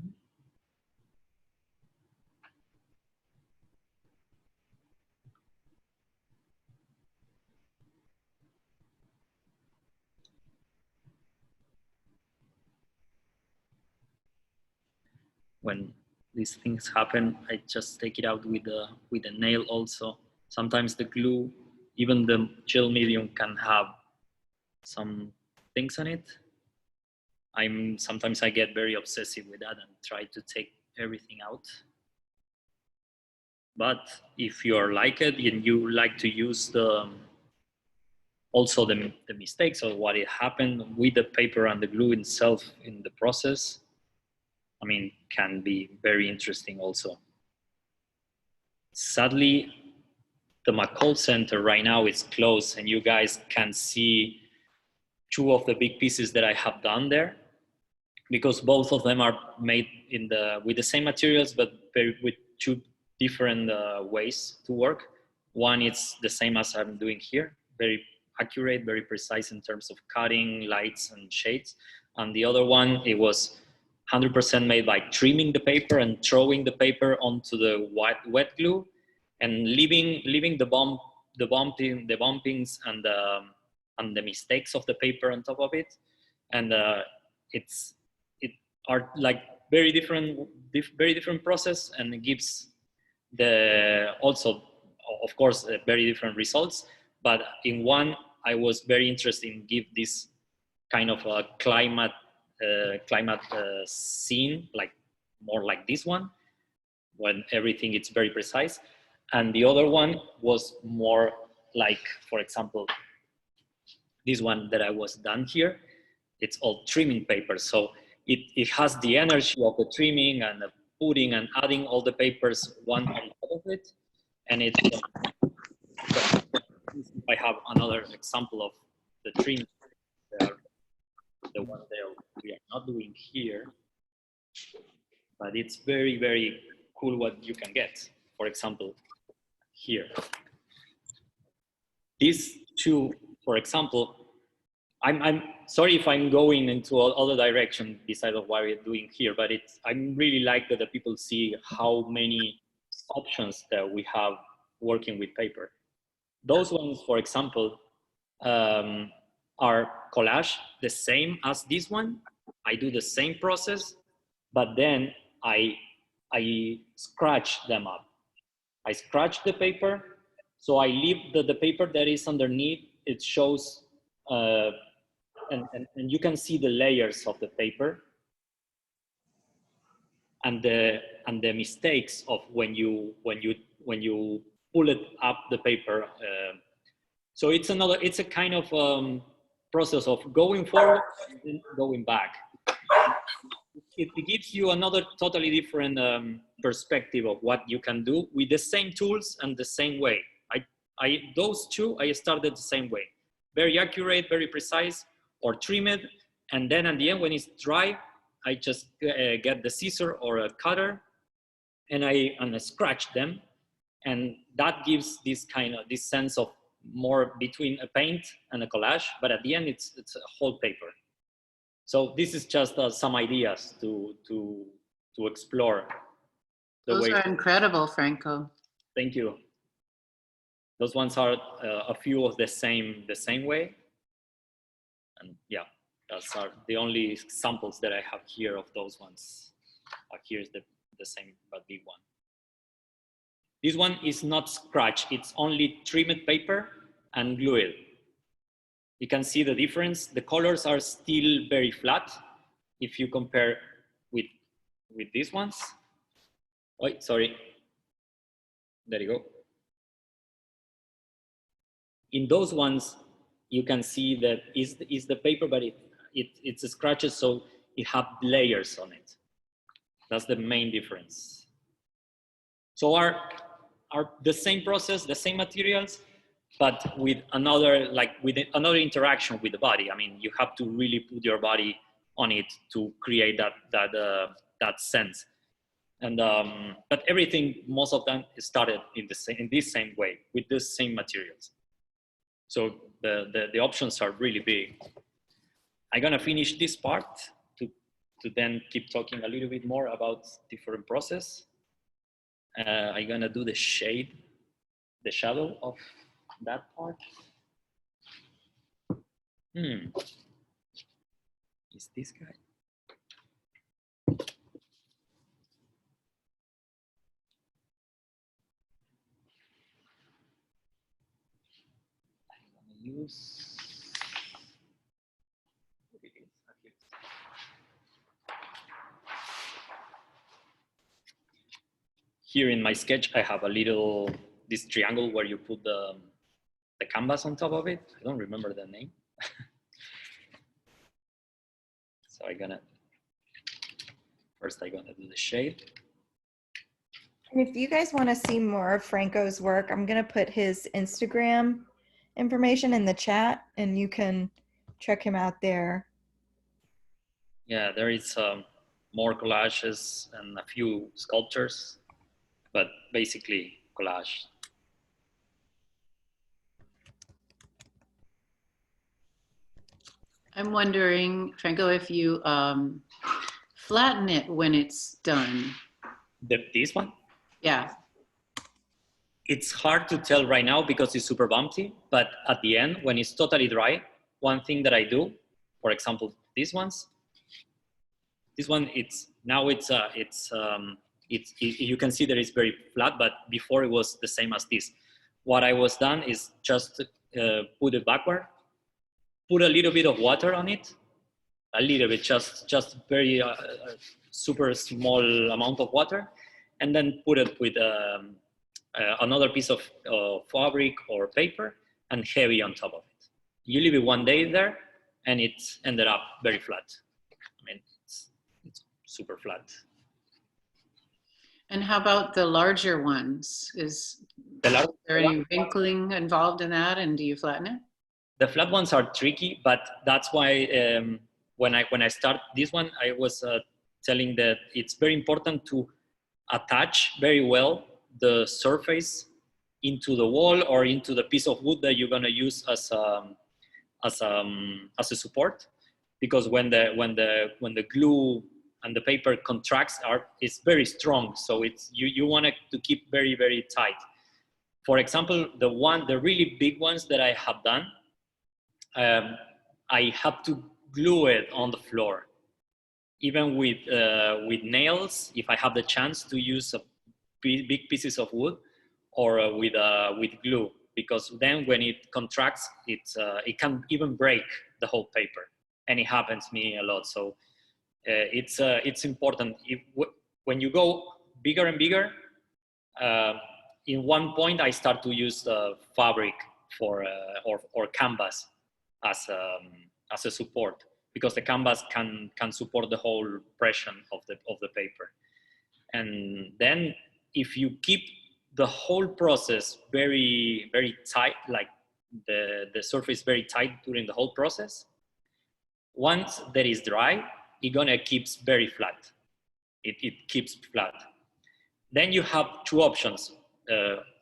When these things happen, I just take it out with a nail also. Sometimes the glue, even the gel medium, can have some things on it. Sometimes I get very obsessive with that and try to take everything out. But if you're like it and you like to use also the mistakes or what it happened with the paper and the glue itself in the process, I mean, can be very interesting also. Sadly, the McCall Center right now is closed, and you guys can see two of the big pieces that I have done there, because both of them are made with the same materials, but with two different ways to work. One is the same as I'm doing here, very accurate, very precise in terms of cutting, lights, and shades. And the other one, it was 100% made by trimming the paper and throwing the paper onto the wet glue, and leaving the bumpings and the mistakes of the paper on top of it. And it are like very different process, and it gives also, of course, very different results. But in one, I was very interested in give this kind of a climate scene, like more like this one, when everything is very precise. And the other one was more like, for example, this one that I was done here. It's all trimming paper, so it has the energy of the trimming and the putting and adding all the papers one on top of it. And it, I have another example of the trim, the one that we are not doing here, but it's very, very cool what you can get. For example, here. These two, for example, I'm sorry if I'm going into other direction besides of what we're doing here, but I really like that the people see how many options that we have working with paper. Those ones, for example, are collage, the same as this one. I do the same process, but then I scratch them up. I scratch the paper, so I leave the paper that is underneath. It shows, and you can see the layers of the paper and the mistakes of when you pull it up the paper. So it's a kind of process of going forward and going back. It gives you another totally different perspective of what you can do with the same tools and the same way. Those two, I started the same way. Very accurate, very precise, or trim it. And then at the end, when it's dry, I just get the scissor or a cutter and I scratch them. And that gives this sense of more between a paint and a collage, but at the end, it's a whole paper. So this is just some ideas to explore. Those are incredible, Franco. Thank you. Those ones are a few of the same way. And yeah, that's the only examples that I have here of those ones. Here's the same but big one. This one is not scratch, it's only trimmed paper and glued. You can see the difference. The colors are still very flat if you compare with these ones. Oh, sorry. There you go. In those ones, you can see that is the paper, but it's scratches, so it have layers on it. That's the main difference. So are the same process, the same materials, but with another interaction with the body. I mean, you have to really put your body on it to create that sense. And but everything, most of them started in this same way with the same materials. So the options are really big. I'm gonna finish this part to then keep talking a little bit more about different process. I'm gonna do the shade, the shadow of that part. Is this guy? I'm gonna use. Here in my sketch, I have a little, this triangle where you put the canvas on top of it. I don't remember the name. So first I'm gonna do the shade. And if you guys want to see more of Franco's work, I'm going to put his Instagram information in the chat and you can check him out there. Yeah, there is more collages and a few sculptures, but basically collage. I'm wondering, Franco, if you flatten it when it's done. This one? Yeah. It's hard to tell right now because it's super bumpy, but at the end, when it's totally dry, one thing that I do, for example, this one, you can see that it's very flat, but before it was the same as this. What I was done is just put it backward, put a little bit of water on it, a little bit, just very super small amount of water, and then put it with another piece of fabric or paper and heavy on top of it. You leave it one day there, and it ended up very flat. I mean, it's super flat. And how about the larger ones? Is there any wrinkling involved in that, and do you flatten it? The flat ones are tricky, but that's why when I start this one, I was telling that it's very important to attach very well the surface into the wall or into the piece of wood that you're going to use as a support, because when the glue and the paper contracts, it's very strong. So it's you want it to keep very, very tight. For example, the really big ones that I have done, I have to glue it on the floor, even with nails. If I have the chance to use big pieces of wood, or with glue, because then when it contracts, it can even break the whole paper, and it happens to me a lot. So it's important. When you go bigger and bigger, in one point I start to use fabric or canvas as a support, because the canvas can support the whole pressure of the paper. And then if you keep the whole process very, very tight, like the surface very tight during the whole process, once that is dry, it's gonna keep very flat. It keeps flat. Then you have two options,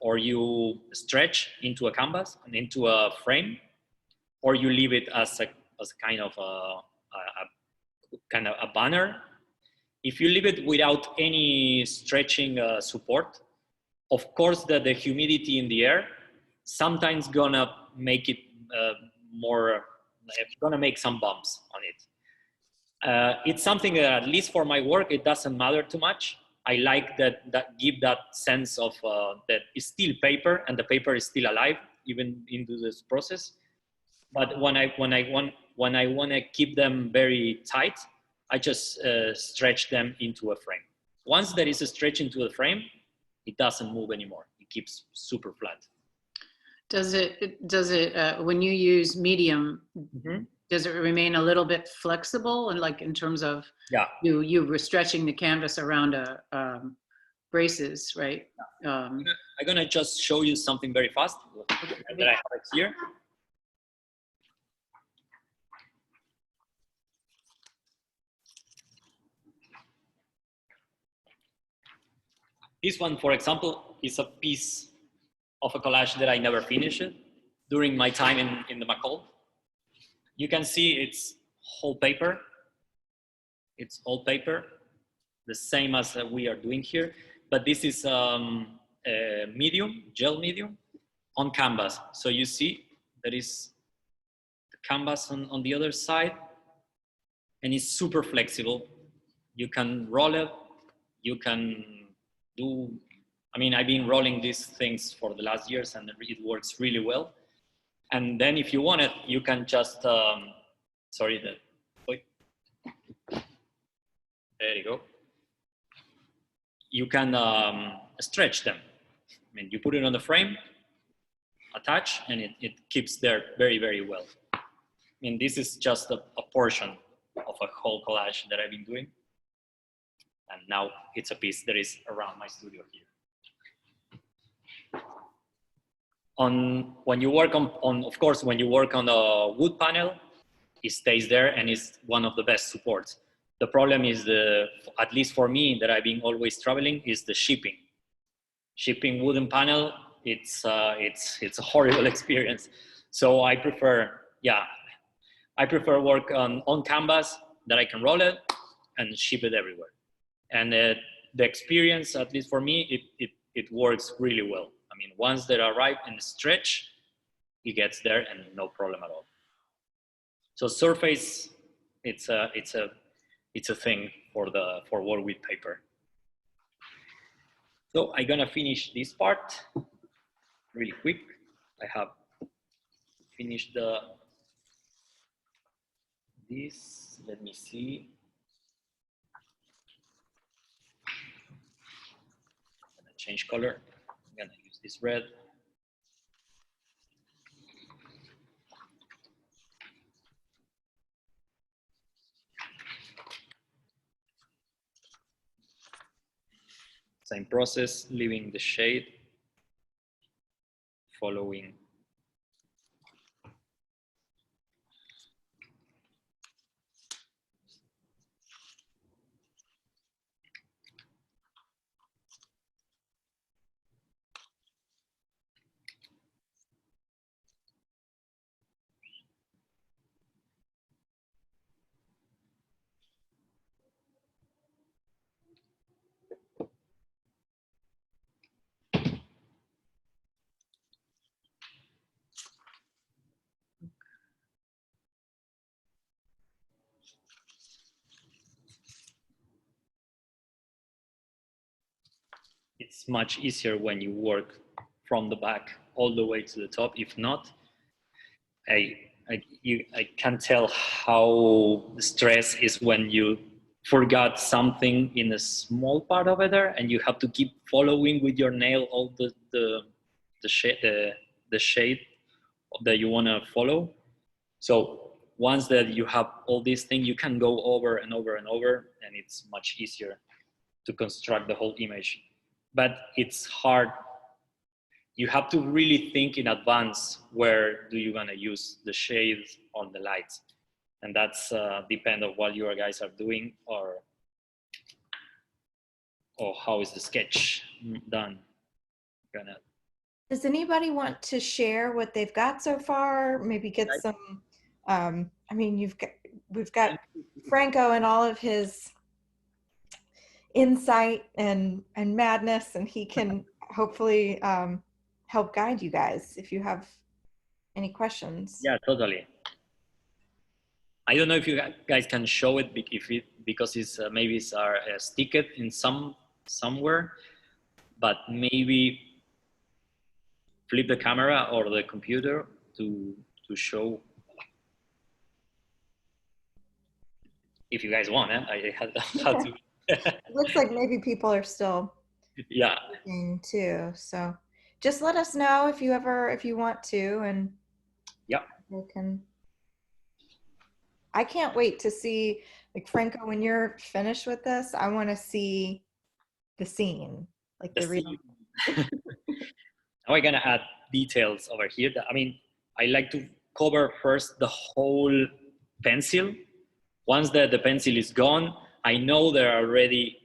or you stretch into a canvas and into a frame, or you leave it as a kind of a banner. If you leave it without any stretching support, of course the humidity in the air sometimes gonna make it gonna make some bumps on it. It's something that, at least for my work, it doesn't matter too much. I like that give that sense of that it's still paper and the paper is still alive even into this process. But when I want to keep them very tight, I just stretch them into a frame. Once there is a stretch into the frame, it doesn't move anymore. It keeps super flat. Does it when you use medium, does it remain a little bit flexible, and like in terms of you were stretching the canvas around braces, right? I'm gonna just show you something very fast that I have it here. This one, for example, is a piece of a collage that I never finished during my time in the McCall. You can see it's whole paper. It's all paper, the same as we are doing here. But this is medium, gel medium, on canvas. So you see there is the canvas on the other side, and it's super flexible. You can roll it, you can do, I mean, I've been rolling these things for the last years and it works really well. And then if you want it, you can just, sorry, there you go. You can stretch them. I mean, you put it on the frame, attach, and it keeps there very, very well. I mean, this is just a portion of a whole collage that I've been doing. And now it's a piece that is around my studio here. When you work on, of course, when you work on a wood panel, it stays there and is one of the best supports. The problem is at least for me, that I've been always traveling, is the shipping. Shipping wooden panel, it's a horrible experience. So I prefer work on canvas that I can roll it and ship it everywhere. And the experience, at least for me, it works really well. I mean, once they arrive and stretch, it gets there and no problem at all. So surface, it's a thing for work with paper. So I'm gonna finish this part really quick. I have finished this. Let me see. I'm gonna change color. I'm gonna use this red. Same process, leaving the shade, following. It's much easier when you work from the back all the way to the top. If not, I can't tell how the stress is when you forgot something in a small part over there and you have to keep following with your nail all the shade that you want to follow. So once that you have all these things, you can go over and over and over, and it's much easier to construct the whole image. But it's hard. You have to really think in advance where do you want to use the shades on the lights. And that's depend on what your guys are doing or how is the sketch done. Does anybody want to share what they've got so far? Maybe get some, I mean, we've got Franco and all of his insight and madness, and he can hopefully help guide you guys if you have any questions. Yeah, totally. I don't know if you guys can show it because it's maybe it's stick it in somewhere, but maybe flip the camera or the computer to show. If you guys want, I had to. It looks like maybe people are still looking too. So just let us know if you want to, and we can. I can't wait to see, like, Franco, when you're finished with this, I want to see the scene, like the real. Now I'm gonna add details over here. I mean, I like to cover first the whole pencil. Once the pencil is gone, I know there are already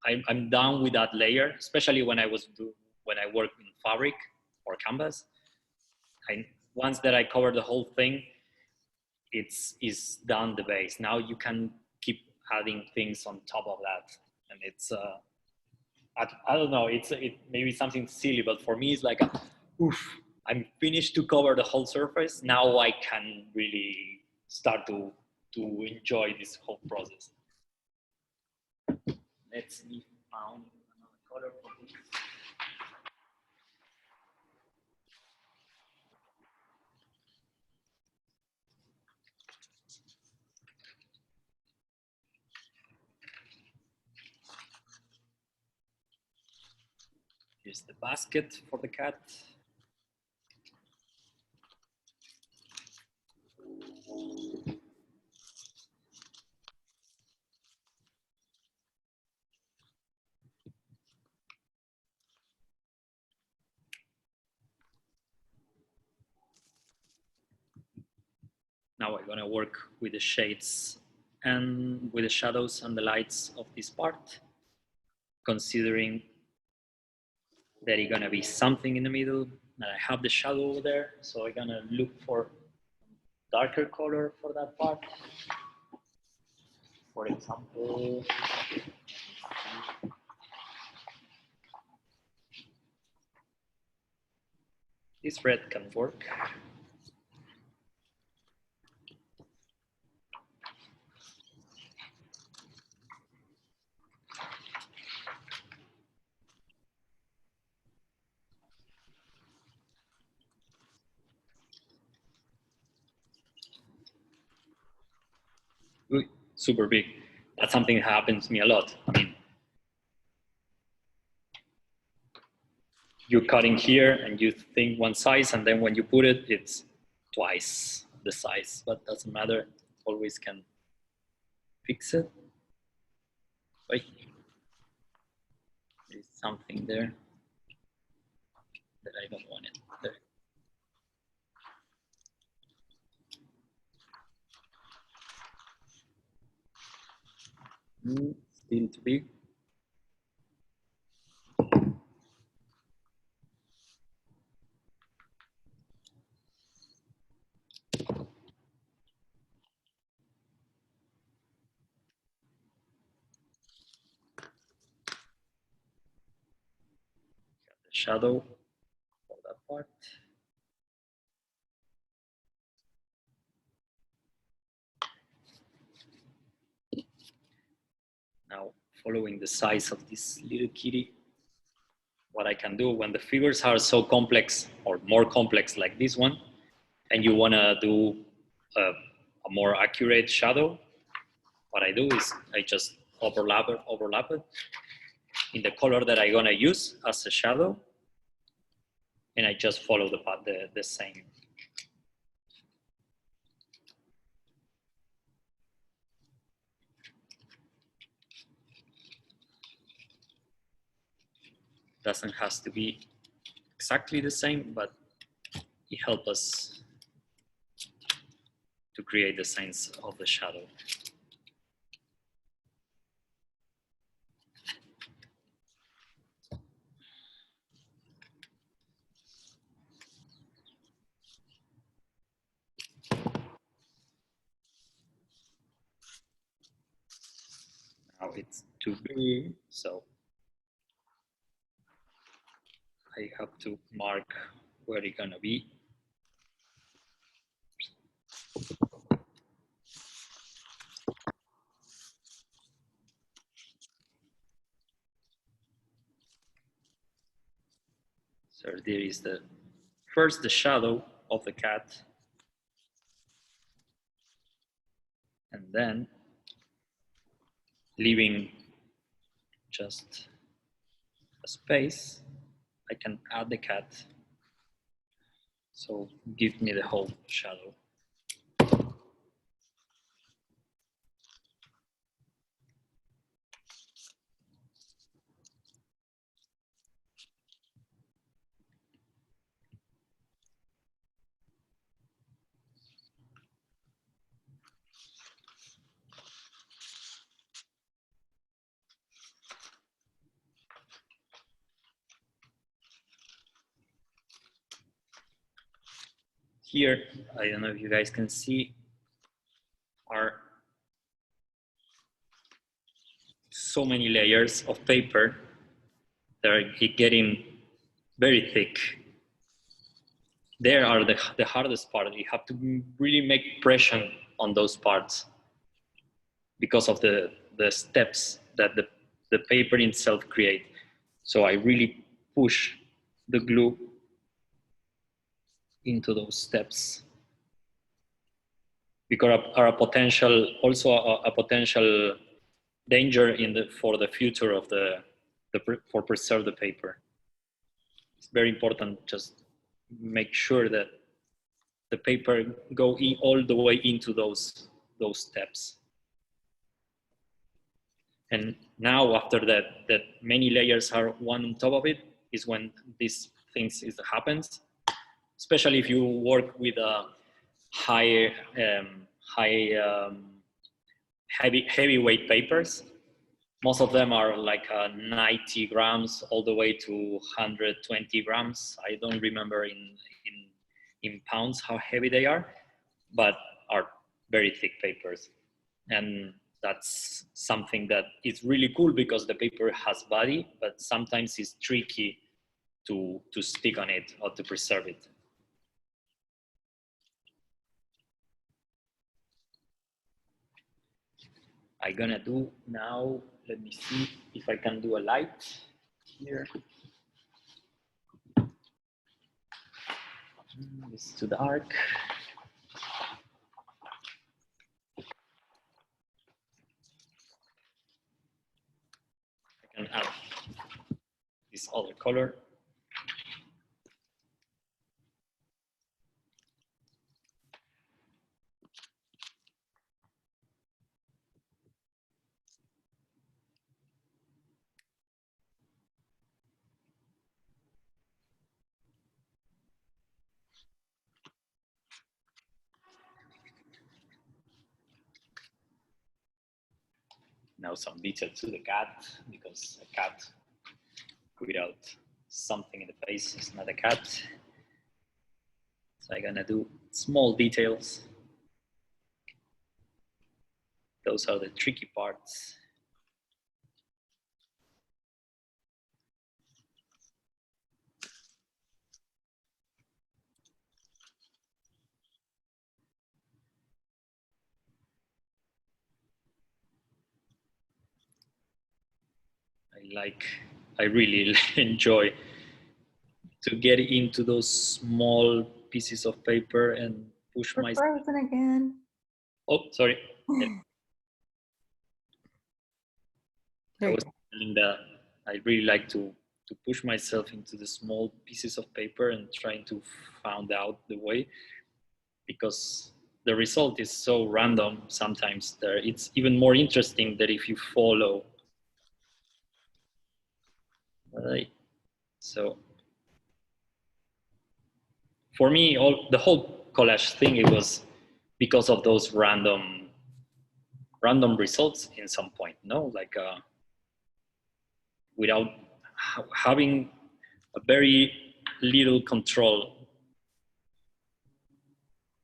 I'm done with that layer, especially when I work in fabric or canvas. Once that I cover the whole thing, it's done the base. Now you can keep adding things on top of that, and it's I don't know. It maybe something silly, but for me it's like, oof, I'm finished to cover the whole surface. Now I can really start to enjoy this whole process. Let's see, found another color for this. Here's the basket for the cat. Now I'm gonna work with the shades and with the shadows and the lights of this part, considering that it's gonna be something in the middle, and I have the shadow over there, so I'm gonna look for darker color for that part. For example, this red can work. Ooh, super big. That's something that happens to me a lot. I mean, you're cutting here and you think one size, and then when you put it, it's twice the size, but doesn't matter. Always can fix it. Wait, there's something there that I don't want it there. Still too big. Got the shadow for that part. Now, following the size of this little kitty, what I can do when the figures are so complex or more complex like this one, and you want to do a more accurate shadow, what I do is I just overlap it in the color that I'm gonna use as a shadow, and I just follow the same. Doesn't have to be exactly the same, but it helps us to create the sense of the shadow. Now it's too big, so I have to mark where it's gonna be. So there is first the shadow of the cat, and then leaving just a space, I can add the cat. So give me the whole shadow. Here, I don't know if you guys can see, are so many layers of paper that are getting very thick. There are the hardest part. You have to really make pressure on those parts because of the steps that the paper itself create. So I really push the glue into those steps because are a potential, also a potential danger for the future of for preserve the paper. It's very important, just make sure that the paper go all the way into those steps. And now after that many layers are one on top of it is when this things happens, especially if you work with a heavyweight papers. Most of them are like 90 grams all the way to 120 grams. I don't remember in pounds how heavy they are, but are very thick papers. And that's something that is really cool because the paper has body, but sometimes it's tricky to stick on it or to preserve it. I'm gonna do now, let me see if I can do a light here. It's too dark. I can add this other color. Now some detail to the cat, because a cat without something in the face is not a cat. So I'm gonna do small details. Those are the tricky parts. I really enjoy to get into those small pieces of paper and push We're frozen again. Oh, sorry. There I you was telling that I really like to push myself into the small pieces of paper and trying to find out the way, because the result is so random sometimes there. It's even more interesting that if you follow. Right. So for me, the whole collage thing, it was because of those random results in some point, no? Like without having a very little control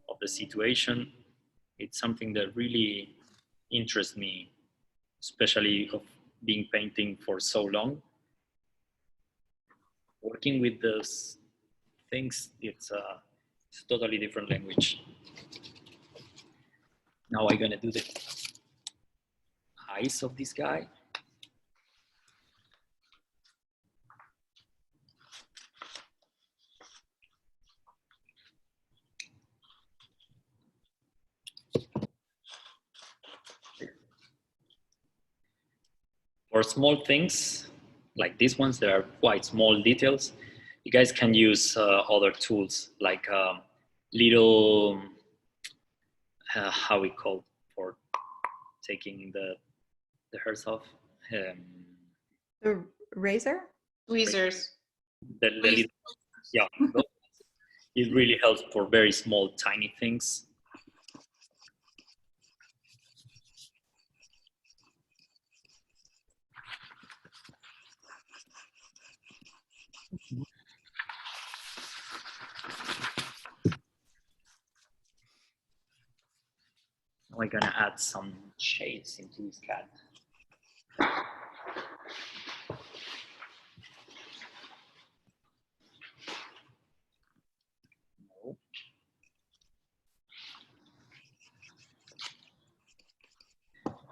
of the situation. It's something that really interests me, especially of being painting for so long. Working with those things, it's a totally different language. Now I'm gonna do the eyes of this guy. For small things like these ones, there are quite small details. You guys can use other tools like little, how we call for taking the hairs off. The razor? Tweezers. Yeah, it really helps for very small, tiny things. we're gonna add some shades into this cat. No.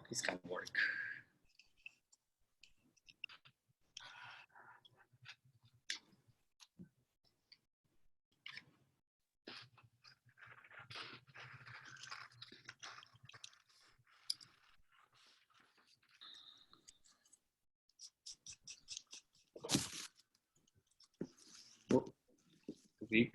This can work. Oh, too big.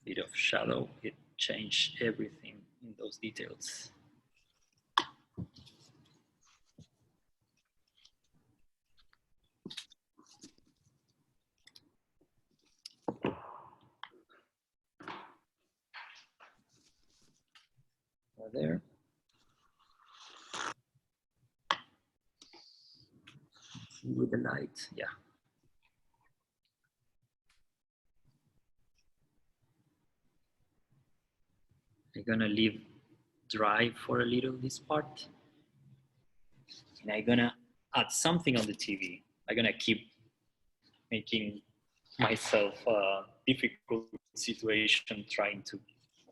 Bit of shadow, it changed everything in those details. Right there. With the light, yeah. I'm gonna leave dry for a little this part. And I'm gonna add something on the TV. I'm gonna keep making myself a difficult situation trying to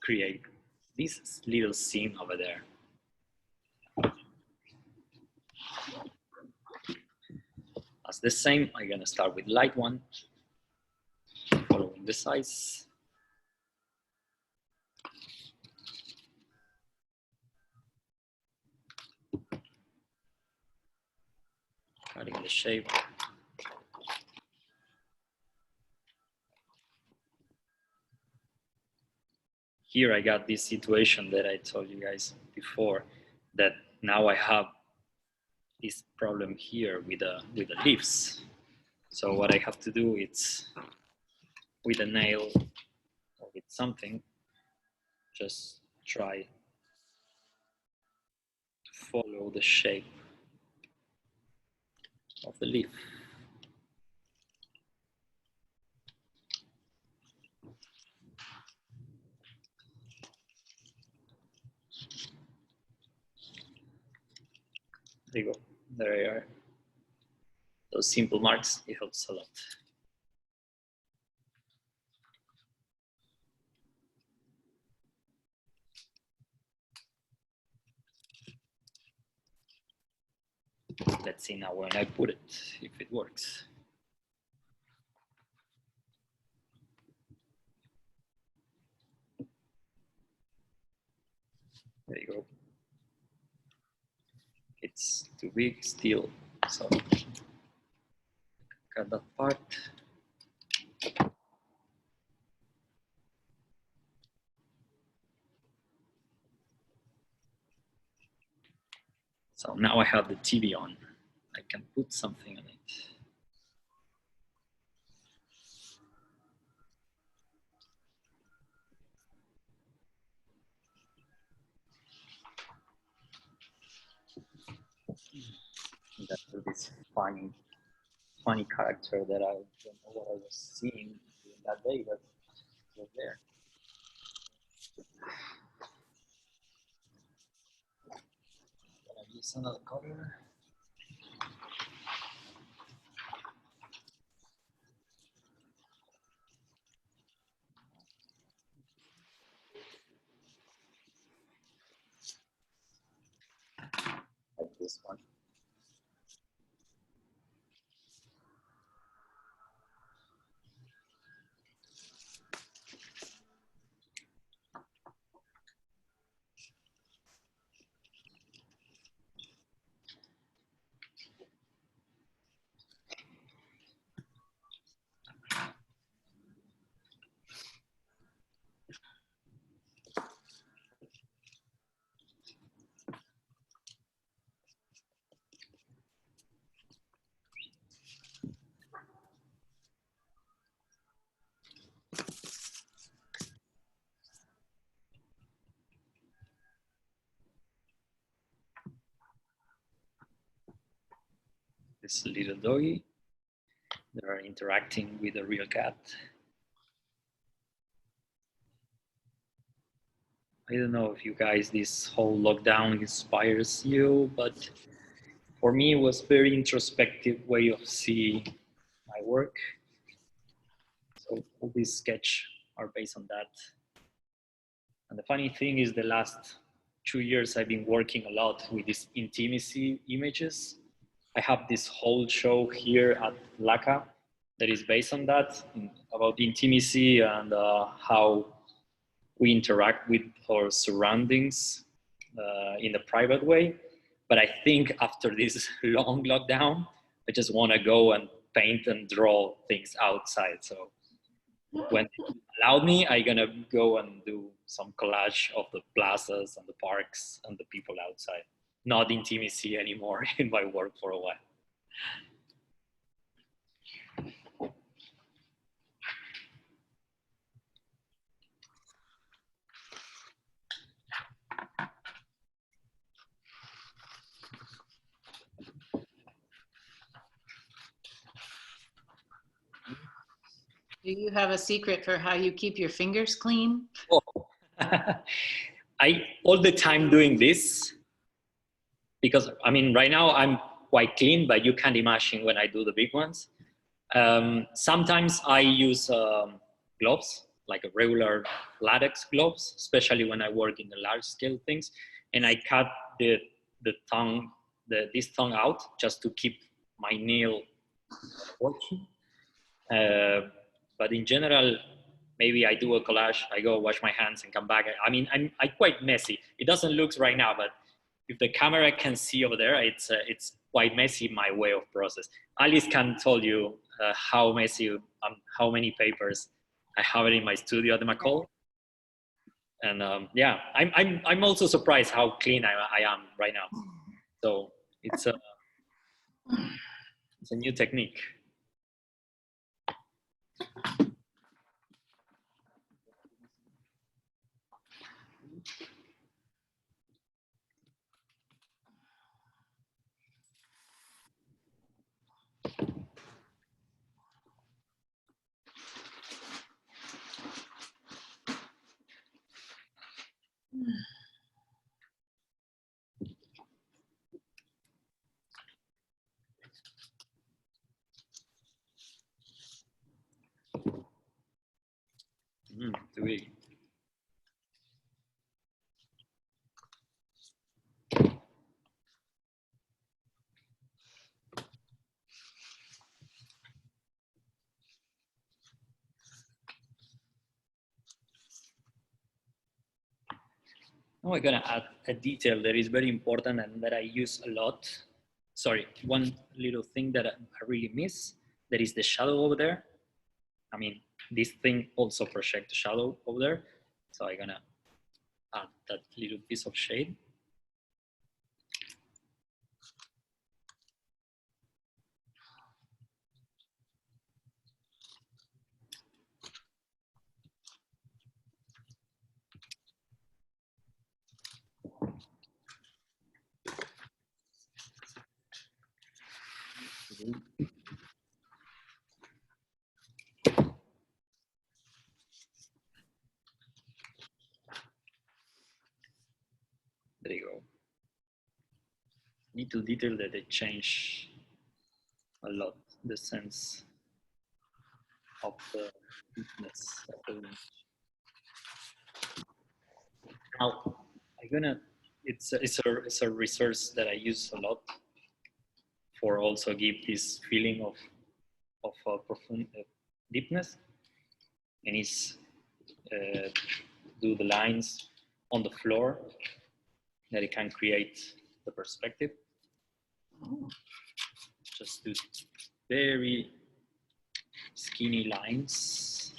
create this little scene over there. As the same, I'm gonna start with light one, following the size. Cutting the shape. Here I got this situation that I told you guys before, that now I have this problem here with the leaves. So what I have to do is with a nail or with something, just try to follow the shape of the leaf. There you go. There you are. Those simple marks, it helps a lot. Let's see now when I put it, if it works. There you go. It's too big still, so cut that part. So now I have the TV on. I can put something on it. That's this funny character that I don't know what I was seeing that day, but it was there. Gonna use another color. Like this one. this little doggy. They are interacting with a real cat. I don't know if you guys, this whole lockdown inspires you, but for me, it was very introspective way of seeing my work. So all these sketches are based on that. And the funny thing is the last 2 years, I've been working a lot with these intimacy images. I have this whole show here at LACA that is based on that, about intimacy and how we interact with our surroundings in a private way. But I think after this long lockdown, I just want to go and paint and draw things outside. So when it allowed me, I'm going to go and do some collage of the plazas and the parks and the people outside. Not intimacy anymore in my work for a while. Do you have a secret for how you keep your fingers clean? Oh. I all the time doing this because I mean right now I'm quite clean, but you can't imagine when I do the big ones. Sometimes I use gloves, like a regular latex gloves, especially when I work in the large scale things, and I cut this tongue out just to keep my nail working. But in general, maybe I do a collage, I go wash my hands and come back. I mean, I'm quite messy. It doesn't look right now, but if the camera can see over there, it's quite messy, my way of process. Alice can tell you how messy, how many papers I have it in my studio at the McCall. And yeah, I'm also surprised how clean I am right now. So it's a new technique. Too big. Now we're gonna add a detail that is very important and that I use a lot. Sorry, one little thing that I really miss, that is the shadow over there. I mean, this thing also projects the shadow over there. So I'm gonna add that little piece of shade. There you go. Little detail that they change a lot the sense of the deepness of the image. Now I'm gonna. It's a resource that I use a lot for also give this feeling of profound deepness, and it's do the lines on the floor that it can create the perspective. Just do very skinny lines.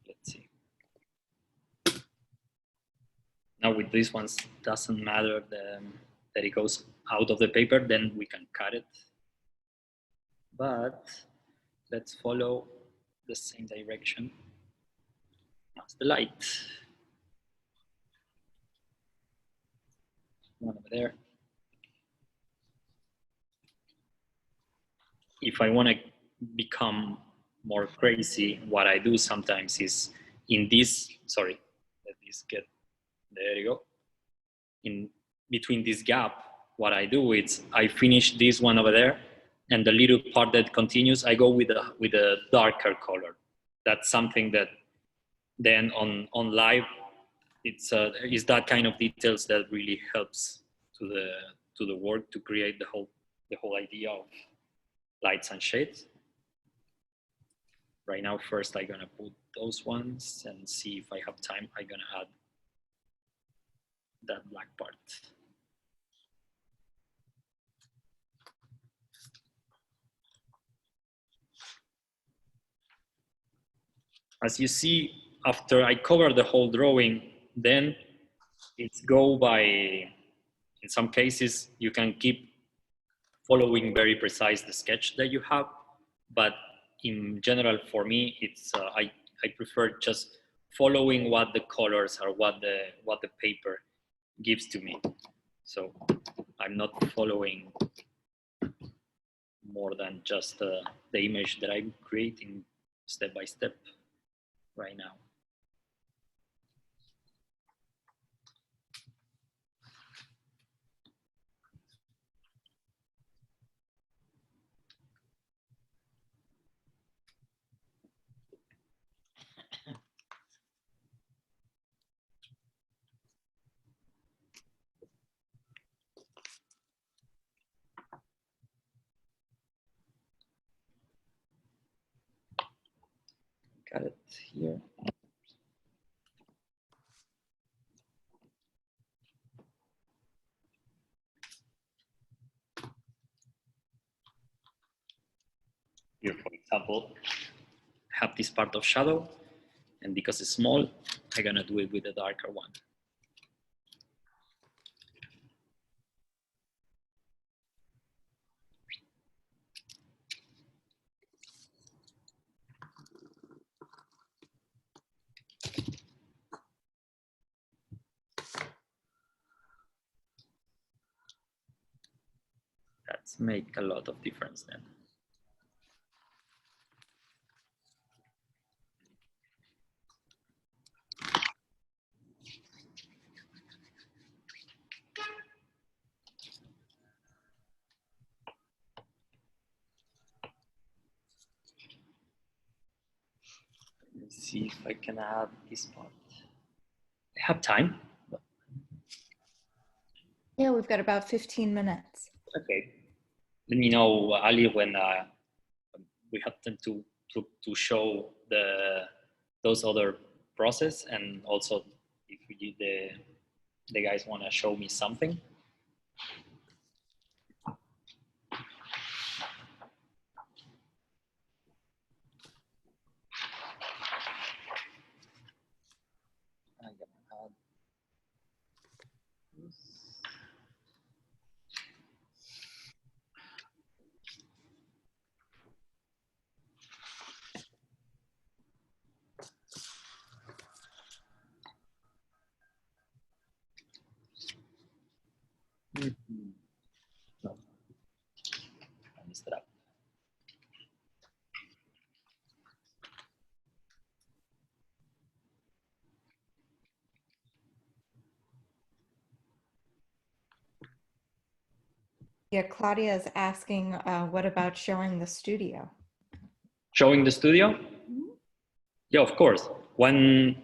Let's see. Now with these ones, doesn't matter that it goes out of the paper, then we can cut it. But let's follow the same direction as the light. One over there. If I want to become more crazy, what I do sometimes is in this, sorry, let this get, there you go. In between this gap, what I do is I finish this one over there, and the little part that continues, I go with a darker color. That's something that then on live, it's that kind of details that really helps to the work to create the whole idea of lights and shades. Right now, first I'm gonna put those ones and see if I have time. I'm gonna add that black part. As you see, after I cover the whole drawing, then it's go by, in some cases, you can keep following very precise the sketch that you have, but in general, for me, it's I prefer just following what the colors are, what the paper gives to me. So I'm not following more than just the image that I'm creating step by step right now. Got it here. Here, for example, I have this part of shadow, and because it's small, I'm gonna do it with a darker one. That's make a lot of difference then. Let's see if I can add this part. I have time. Yeah, we've got about 15 minutes. Okay. Let me know, Ali, when we have time to show those other process, and also if the guys want to show me something. I'm gonna add this. No, I messed it up. Yeah, Claudia is asking, what about showing the studio? Showing the studio? Mm-hmm. Yeah, of course. When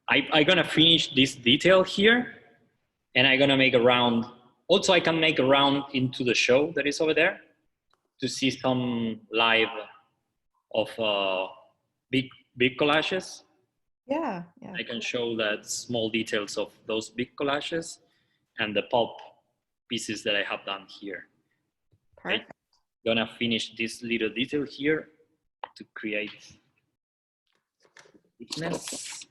I'm gonna finish this detail here, and I'm gonna make a round. Also, I can make a round into the show that is over there to see some live of big collages. Yeah, yeah. I can show that small details of those big collages and the pulp pieces that I have done here. Perfect. I'm gonna finish this little detail here to create thickness.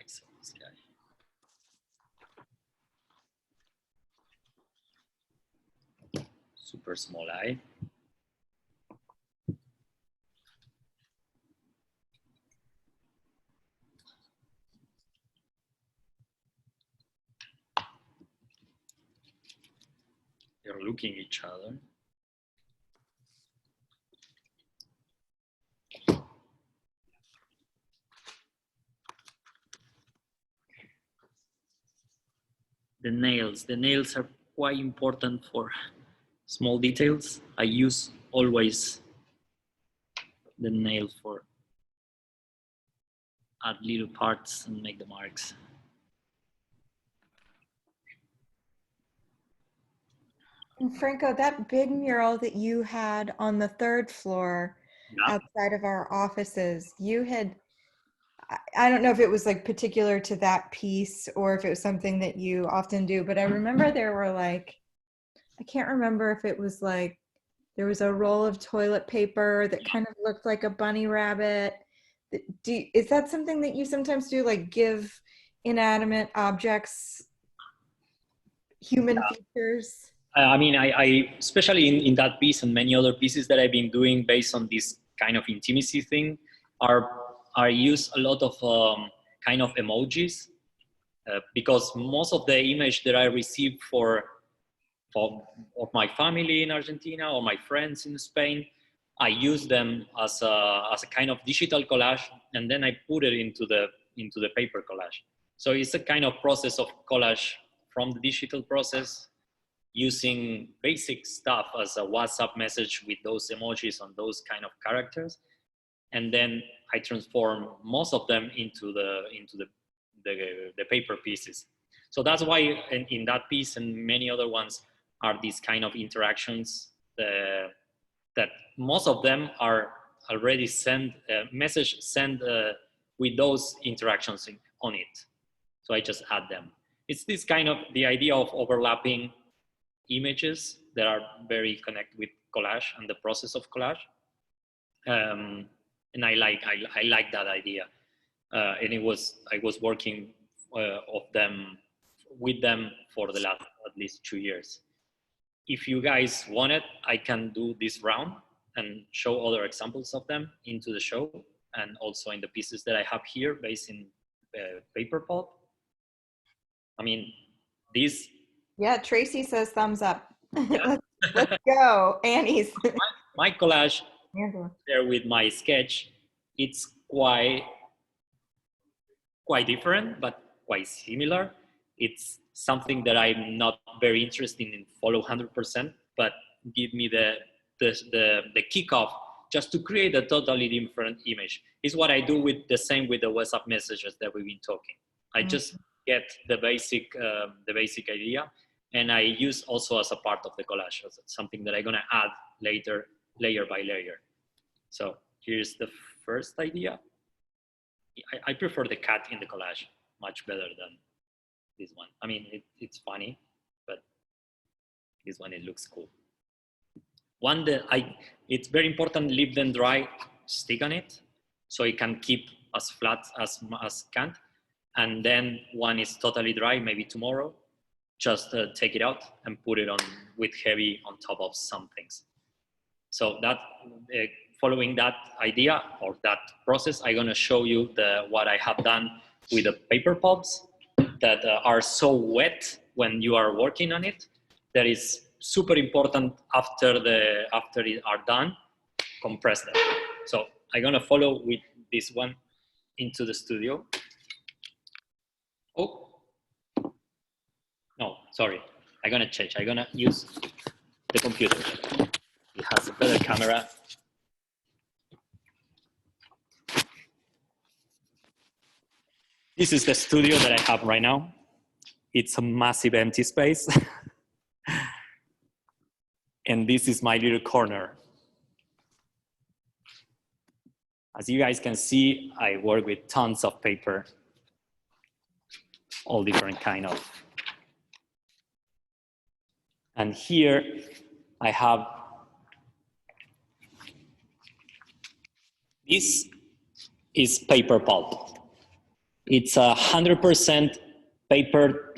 pixel this guy. Super small eye. They're looking at each other. The nails are quite important for small details. I use always the nail for add little parts and make the marks. And Franco, that big mural that you had on the 3rd floor outside of our offices, you had, I don't know if it was like particular to that piece or if it was something that you often do, but I remember there were like, I can't remember if it was like, there was a roll of toilet paper that kind of looked like a bunny rabbit. Is that something that you sometimes do, like give inanimate objects human features? I mean, I especially in that piece and many other pieces that I've been doing based on this kind of intimacy thing, I use a lot of kind of emojis because most of the image that I receive of my family in Argentina or my friends in Spain, I use them as a kind of digital collage, and then I put it into the paper collage. So it's a kind of process of collage from the digital process, using basic stuff as a WhatsApp message with those emojis and those kind of characters, and then I transform most of them into the paper pieces. So that's why in that piece and many other ones are these kind of interactions that most of them are already message sent with those interactions on it. So I just add them. It's this kind of the idea of overlapping images that are very connected with collage and the process of collage. And I like that idea. And I was working with them for the last at least 2 years. If you guys want it, I can do this round and show other examples of them into the show, and also in the pieces that I have here based in paper pulp. I mean, this. Yeah, Tracy says thumbs up. Yeah. let's go, Annie's. My collage there with my sketch, it's quite different, but quite similar. It's something that I'm not very interested in follow 100%, but give me the kickoff just to create a totally different image. Is what I do with the same with the WhatsApp messages that we've been talking. I just get the basic idea, and I use also as a part of the collage, as something that I'm gonna add later, layer by layer. So here's the first idea. I prefer the cat in the collage much better than this one. I mean, it's funny, but this one, it looks cool. One that it's very important, leave them dry, stick on it, so it can keep as flat as can. And then one is totally dry, maybe tomorrow, just take it out and put it on with heavy on top of some things. So that, following that idea or that process, I'm gonna show you what I have done with the paper pulps that are so wet when you are working on it. That is super important after it are done, compress them. So I'm gonna follow with this one into the studio. Oh, no, sorry. I'm gonna change. I'm gonna use the computer. It has a better camera. This is the studio that I have right now. It's a massive empty space. And this is my little corner. As you guys can see, I work with tons of paper, all different kind of. And here I have, this is paper pulp. It's 100% paper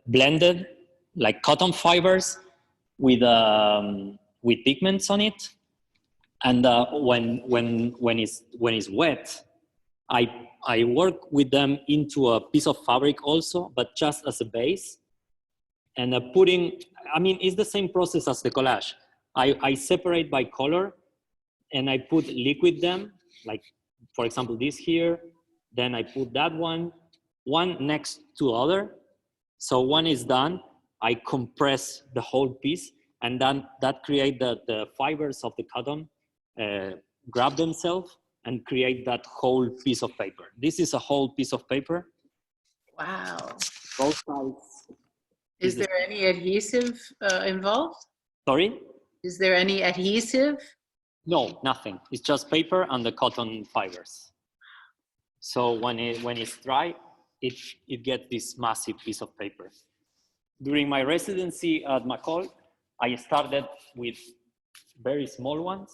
blended, like cotton fibers with pigments on it. And when it's wet, I work with them into a piece of fabric also, but just as a base. And it's the same process as the collage. I separate by color, and I put liquid them, like for example this here. Then I put that one next to other. So one is done, I compress the whole piece, and then that create the fibers of the cotton grab themselves and create that whole piece of paper. This is a whole piece of paper. Wow. Both sides. Is there any adhesive involved? Sorry? Is there any adhesive? No, nothing. It's just paper and the cotton fibers. So when it's dry, it gets this massive piece of paper. During my residency at McCall, I started with very small ones,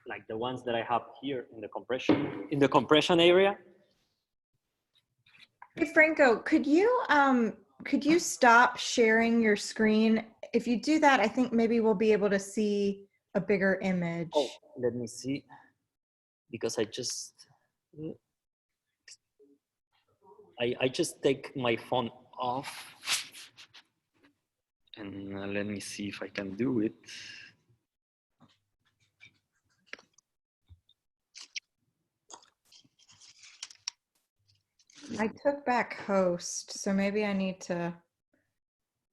like the ones that I have here in the compression area. Hey Franco, could you stop sharing your screen? If you do that, I think maybe we'll be able to see a bigger image. Oh, let me see, because I just take my phone off, and let me see if I can do it. I took back host, so maybe I need to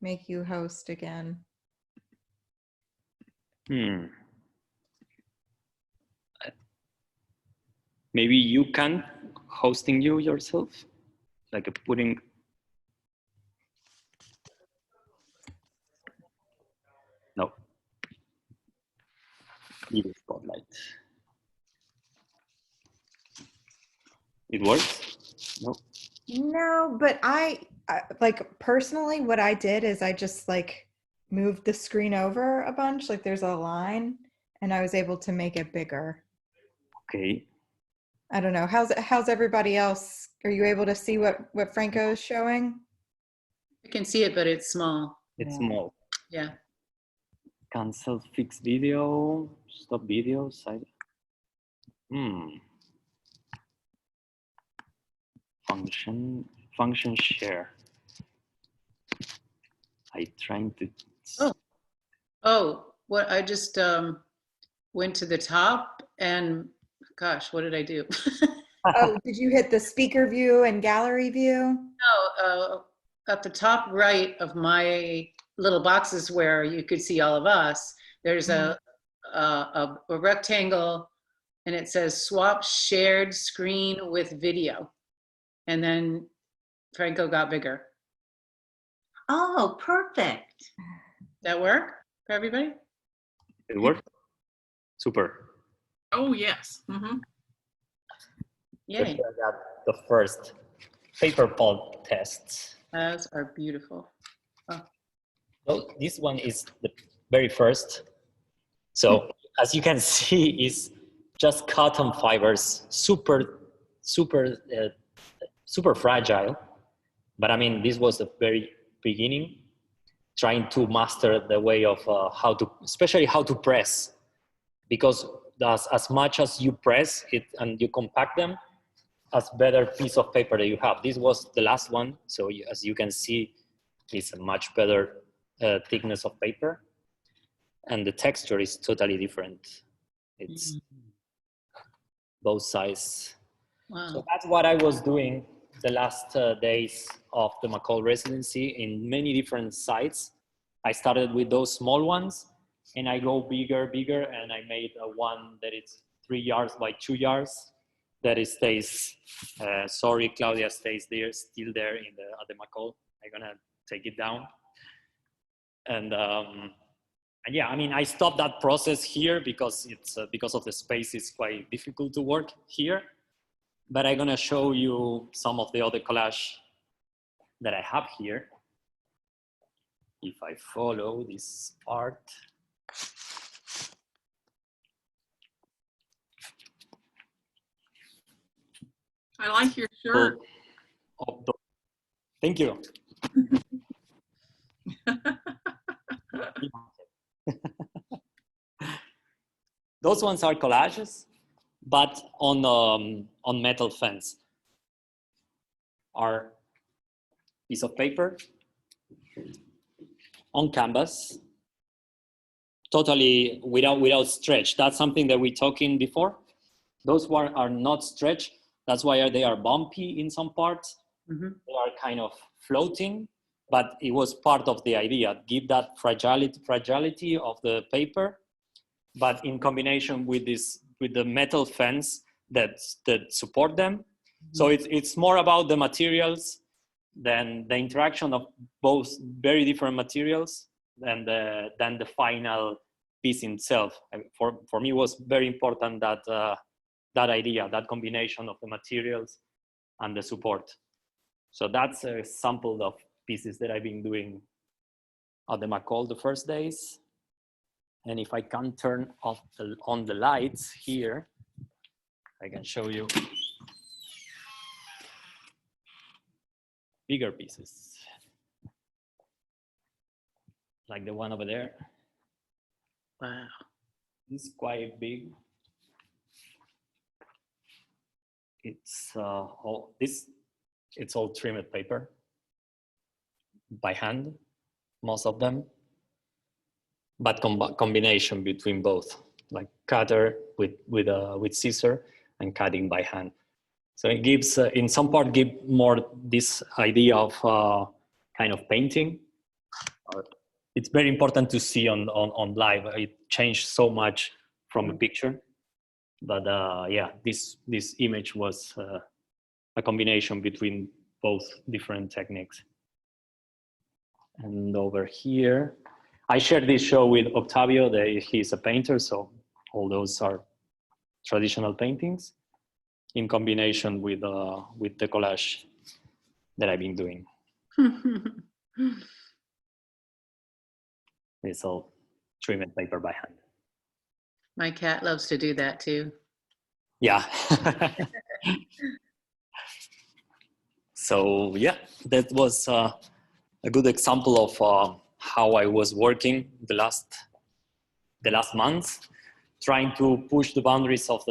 make you host again. Maybe you can hosting you yourself, like putting. No. Need a spotlight. It works? No. No, but I like personally what I did is I just like moved the screen over a bunch, like there's a line, and I was able to make it bigger. Okay. I don't know. How's everybody else? Are you able to see what Franco is showing? I can see it, but it's small. It's small. Yeah. Cancel fix video, stop video, side. Function share. I trying to. What I just went to the top, and gosh, what did I do? Oh, did you hit the speaker view and gallery view? No, at the top right of my little boxes where you could see all of us, there's a rectangle, and it says swap shared screen with video. And then Franco got bigger. Oh, perfect. That work for everybody? It worked? Super. Oh, yes. Mm-hmm. Yay. I got the first paper pulp tests. Those are beautiful. Oh. Well, this one is the very first. So as you can see, it's just cotton fibers, super fragile. But I mean, this was the very beginning, trying to master the way of especially how to press, because as much as you press it and you compact them, as better piece of paper that you have. This was the last one, so as you can see, it's a much better thickness of paper, and the texture is totally different. It's both sides. Wow. So that's what I was doing the last days of the McCall residency in many different sites. I started with those small ones, and I go bigger, and I made a one that is 3 yards by 2 yards. That it stays. Sorry, Claudia stays there, still there at the McCall. I'm gonna take it down. And yeah, I mean, I stopped that process here because it's because of the space. It's quite difficult to work here. But I'm gonna show you some of the other collage that I have here. If I follow this part. I like your shirt. Thank you. Those ones are collages, but on metal fence. Are piece of paper on canvas, totally without stretch. That's something that we talked in before. Those one are not stretched. That's why they are bumpy in some parts. Mm-hmm. They are kind of floating, but it was part of the idea, give that fragility of the paper, but in combination with the metal fence that support them. Mm-hmm. So it's more about the materials than the interaction of both very different materials than the final piece itself. For me, it was very important that idea, that combination of the materials and the support. So that's a sample of pieces that I've been doing at the McCall the first days. And if I can turn off on the lights here, I can show you bigger pieces, like the one over there. Wow. It's quite big. It's it's all trimmed paper by hand, most of them, but combination between both, like cutter with scissor and cutting by hand. So it gives, in some part, give more this idea of kind of painting. It's very important to see on live. It changed so much from a picture. But yeah, this image was a combination between both different techniques. And over here, I shared this show with Octavio. He's a painter, so all those are traditional paintings in combination with the collage that I've been doing. It's all trimmed paper by hand. My cat loves to do that too. Yeah. So yeah, that was a good example of how I was working the last month, trying to push the boundaries of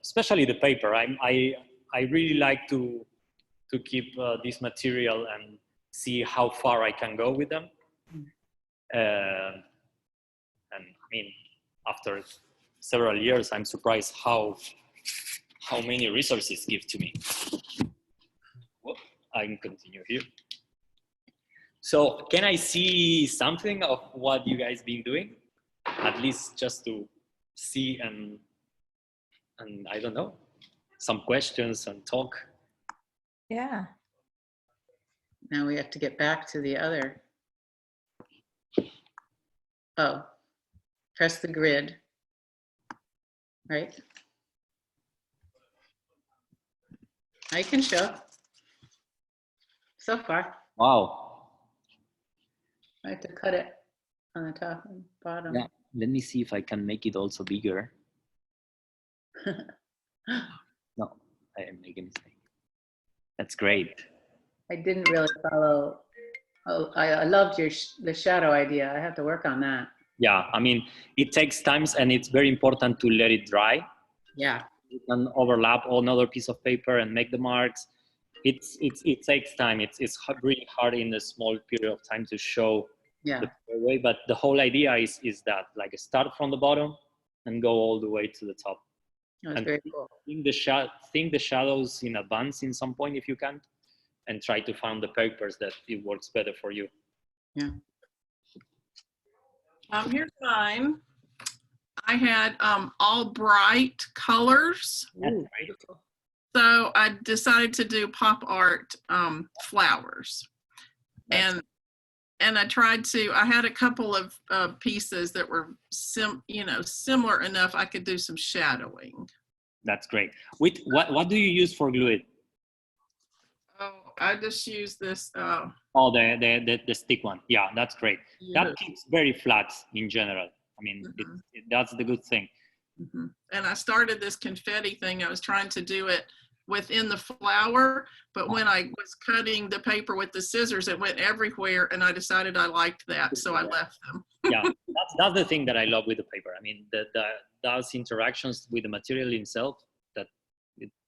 especially the paper. I really like to keep this material and see how far I can go with them. And I mean, after several years, I'm surprised how many resources give to me. Whoop, I can continue here. So can I see something of what you guys been doing? At least just to see and I don't know, some questions and talk. Yeah. Now we have to get back to the other. Oh, press the grid, right? I can show so far. Wow. I have to cut it on the top and bottom. Yeah, let me see if I can make it also bigger. No, I am making a mistake. That's great. I didn't really follow. Oh, I loved the shadow idea. I have to work on that. Yeah, I mean, it takes time and it's very important to let it dry. Yeah. You can overlap another piece of paper and make the marks. It takes time. It's really hard in a small period of time to show the way, but the whole idea is that, like, start from the bottom and go all the way to the top. That's very cool. Think the shadows in advance in some point if you can, and try to find the papers that it works better for you. Yeah. Here's mine. I had all bright colors. That's great. So I decided to do pop art flowers. And I tried to, I had a couple of pieces that were similar enough I could do some shadowing. That's great. What do you use for glue it? Oh, I just use this. Oh, the stick one. Yeah, that's great. Yeah. That keeps very flat in general. I mean, that's the good thing. And I started this confetti thing. I was trying to do it within the flower, but when I was cutting the paper with the scissors, it went everywhere, and I decided I liked that, so I left them. Yeah, that's the thing that I love with the paper. I mean, those interactions with the material itself, that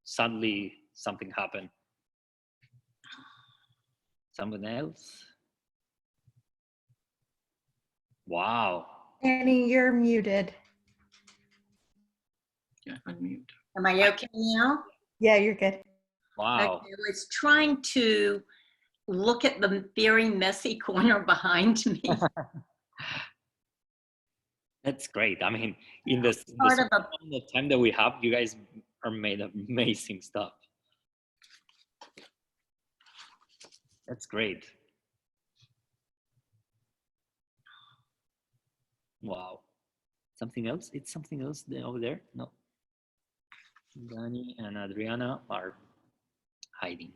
suddenly something happened. Someone else? Wow. Annie, you're muted. Yeah, unmute. Am I okay now? Yeah, you're good. Wow. Okay, I was trying to look at the very messy corner behind me. That's great. I mean, in the Part of a amount of time that we have, you guys are made amazing stuff. That's great. Wow. Something else? It's something else over there? No. Danny and Adriana are hiding.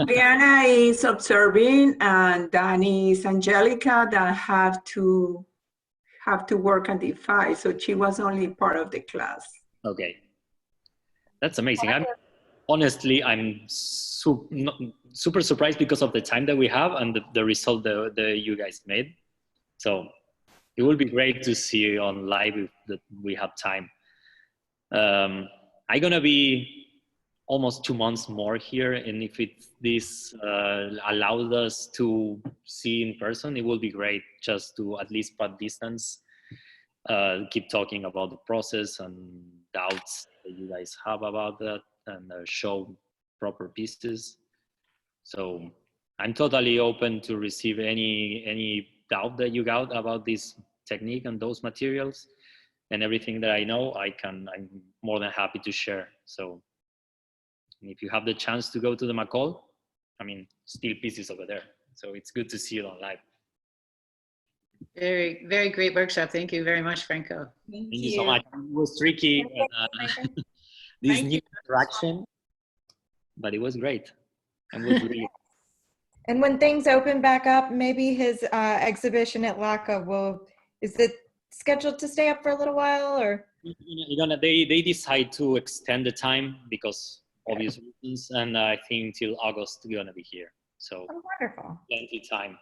Diana is observing, and Danny is Angelica that have to work on the file. So she was only part of the class. Okay. That's amazing. Honestly, I'm super surprised because of the time that we have and the result that you guys made. So it will be great to see on live if that we have time. I'm gonna be almost 2 months more here, and if this allows us to see in person, it will be great just to at least put distance, keep talking about the process and doubts that you guys have about that, and show proper pieces. So I'm totally open to receive any doubt that you got about this technique and those materials, and everything that I know, I'm more than happy to share. So if you have the chance to go to the McCall, I mean, still pieces over there. So it's good to see it on live. Very, very great workshop. Thank you very much, Franco. Thank you so much. It was tricky, this new interaction, but it was great. And was really And when things open back up, maybe his exhibition at LACA is it scheduled to stay up for a little while, or? They decide to extend the time because obvious reasons, and I think till August we're gonna be here. So Oh, wonderful. plenty time.